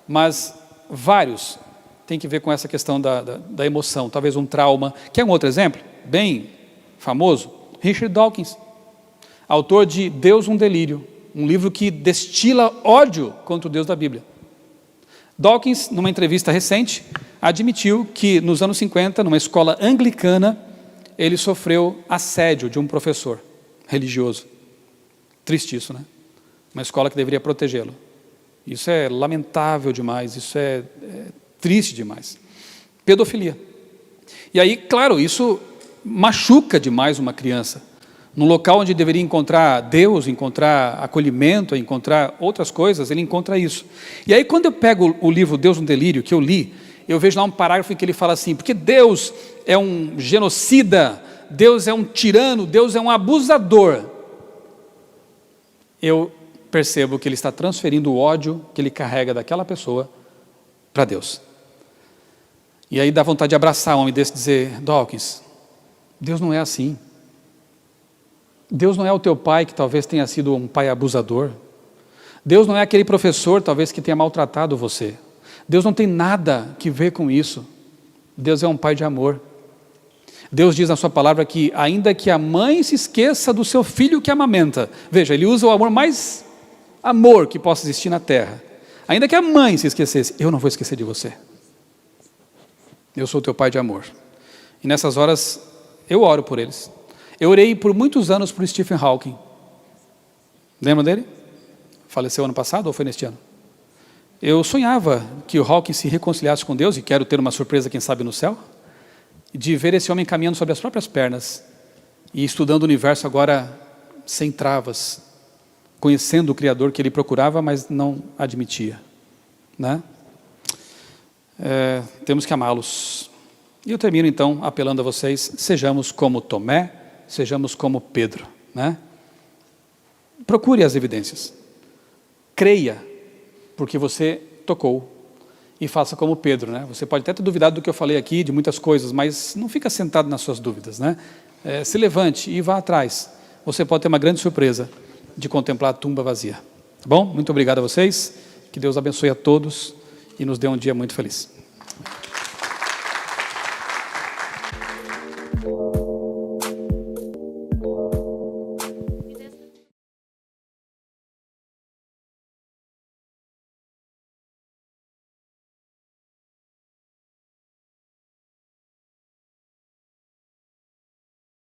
mas vários tem que ver com essa questão da emoção, talvez um trauma. Quer um outro exemplo? Bem famoso? Richard Dawkins, autor de Deus, um Delírio, um livro que destila ódio contra o Deus da Bíblia. Dawkins, numa entrevista recente, admitiu que nos anos 50, numa escola anglicana, ele sofreu assédio de um professor religioso. Triste isso, né? Uma escola que deveria protegê-lo. Isso é lamentável demais, isso é triste demais. Pedofilia. E aí, claro, isso machuca demais uma criança. Num local onde deveria encontrar Deus, encontrar acolhimento, encontrar outras coisas, ele encontra isso. E aí, quando eu pego o livro Deus, um Delírio, que eu li, eu vejo lá um parágrafo em que ele fala assim, porque Deus é um genocida, Deus é um tirano, Deus é um abusador, eu percebo que ele está transferindo o ódio que ele carrega daquela pessoa para Deus. E aí dá vontade de abraçar um homem desse e dizer: Dawkins, Deus não é assim. Deus não é o teu pai que talvez tenha sido um pai abusador. Deus não é aquele professor talvez que tenha maltratado você. Deus não tem nada que ver com isso. Deus é um pai de amor. Deus diz na sua palavra que ainda que a mãe se esqueça do seu filho que amamenta, veja, ele usa o amor que possa existir na terra. Ainda que a mãe se esquecesse, eu não vou esquecer de você. Eu sou o teu pai de amor. E nessas horas eu oro por eles. Eu orei por muitos anos por Stephen Hawking. Lembra dele? Faleceu ano passado ou foi neste ano? Eu sonhava que o Hawking se reconciliasse com Deus, e quero ter uma surpresa, quem sabe, no céu, de ver esse homem caminhando sobre as próprias pernas e estudando o universo agora sem travas, conhecendo o Criador que ele procurava, mas não admitia, né? Temos que amá-los. E eu termino então apelando a vocês: sejamos como Tomé, sejamos como Pedro, né? Procure as evidências, creia, porque você tocou, e faça como Pedro, né? Você pode até ter duvidado do que eu falei aqui, de muitas coisas, mas não fica sentado nas suas dúvidas, né? Se levante e vá atrás. Você pode ter uma grande surpresa de contemplar a tumba vazia. Tá bom? Muito obrigado a vocês, que Deus abençoe a todos e nos dê um dia muito feliz.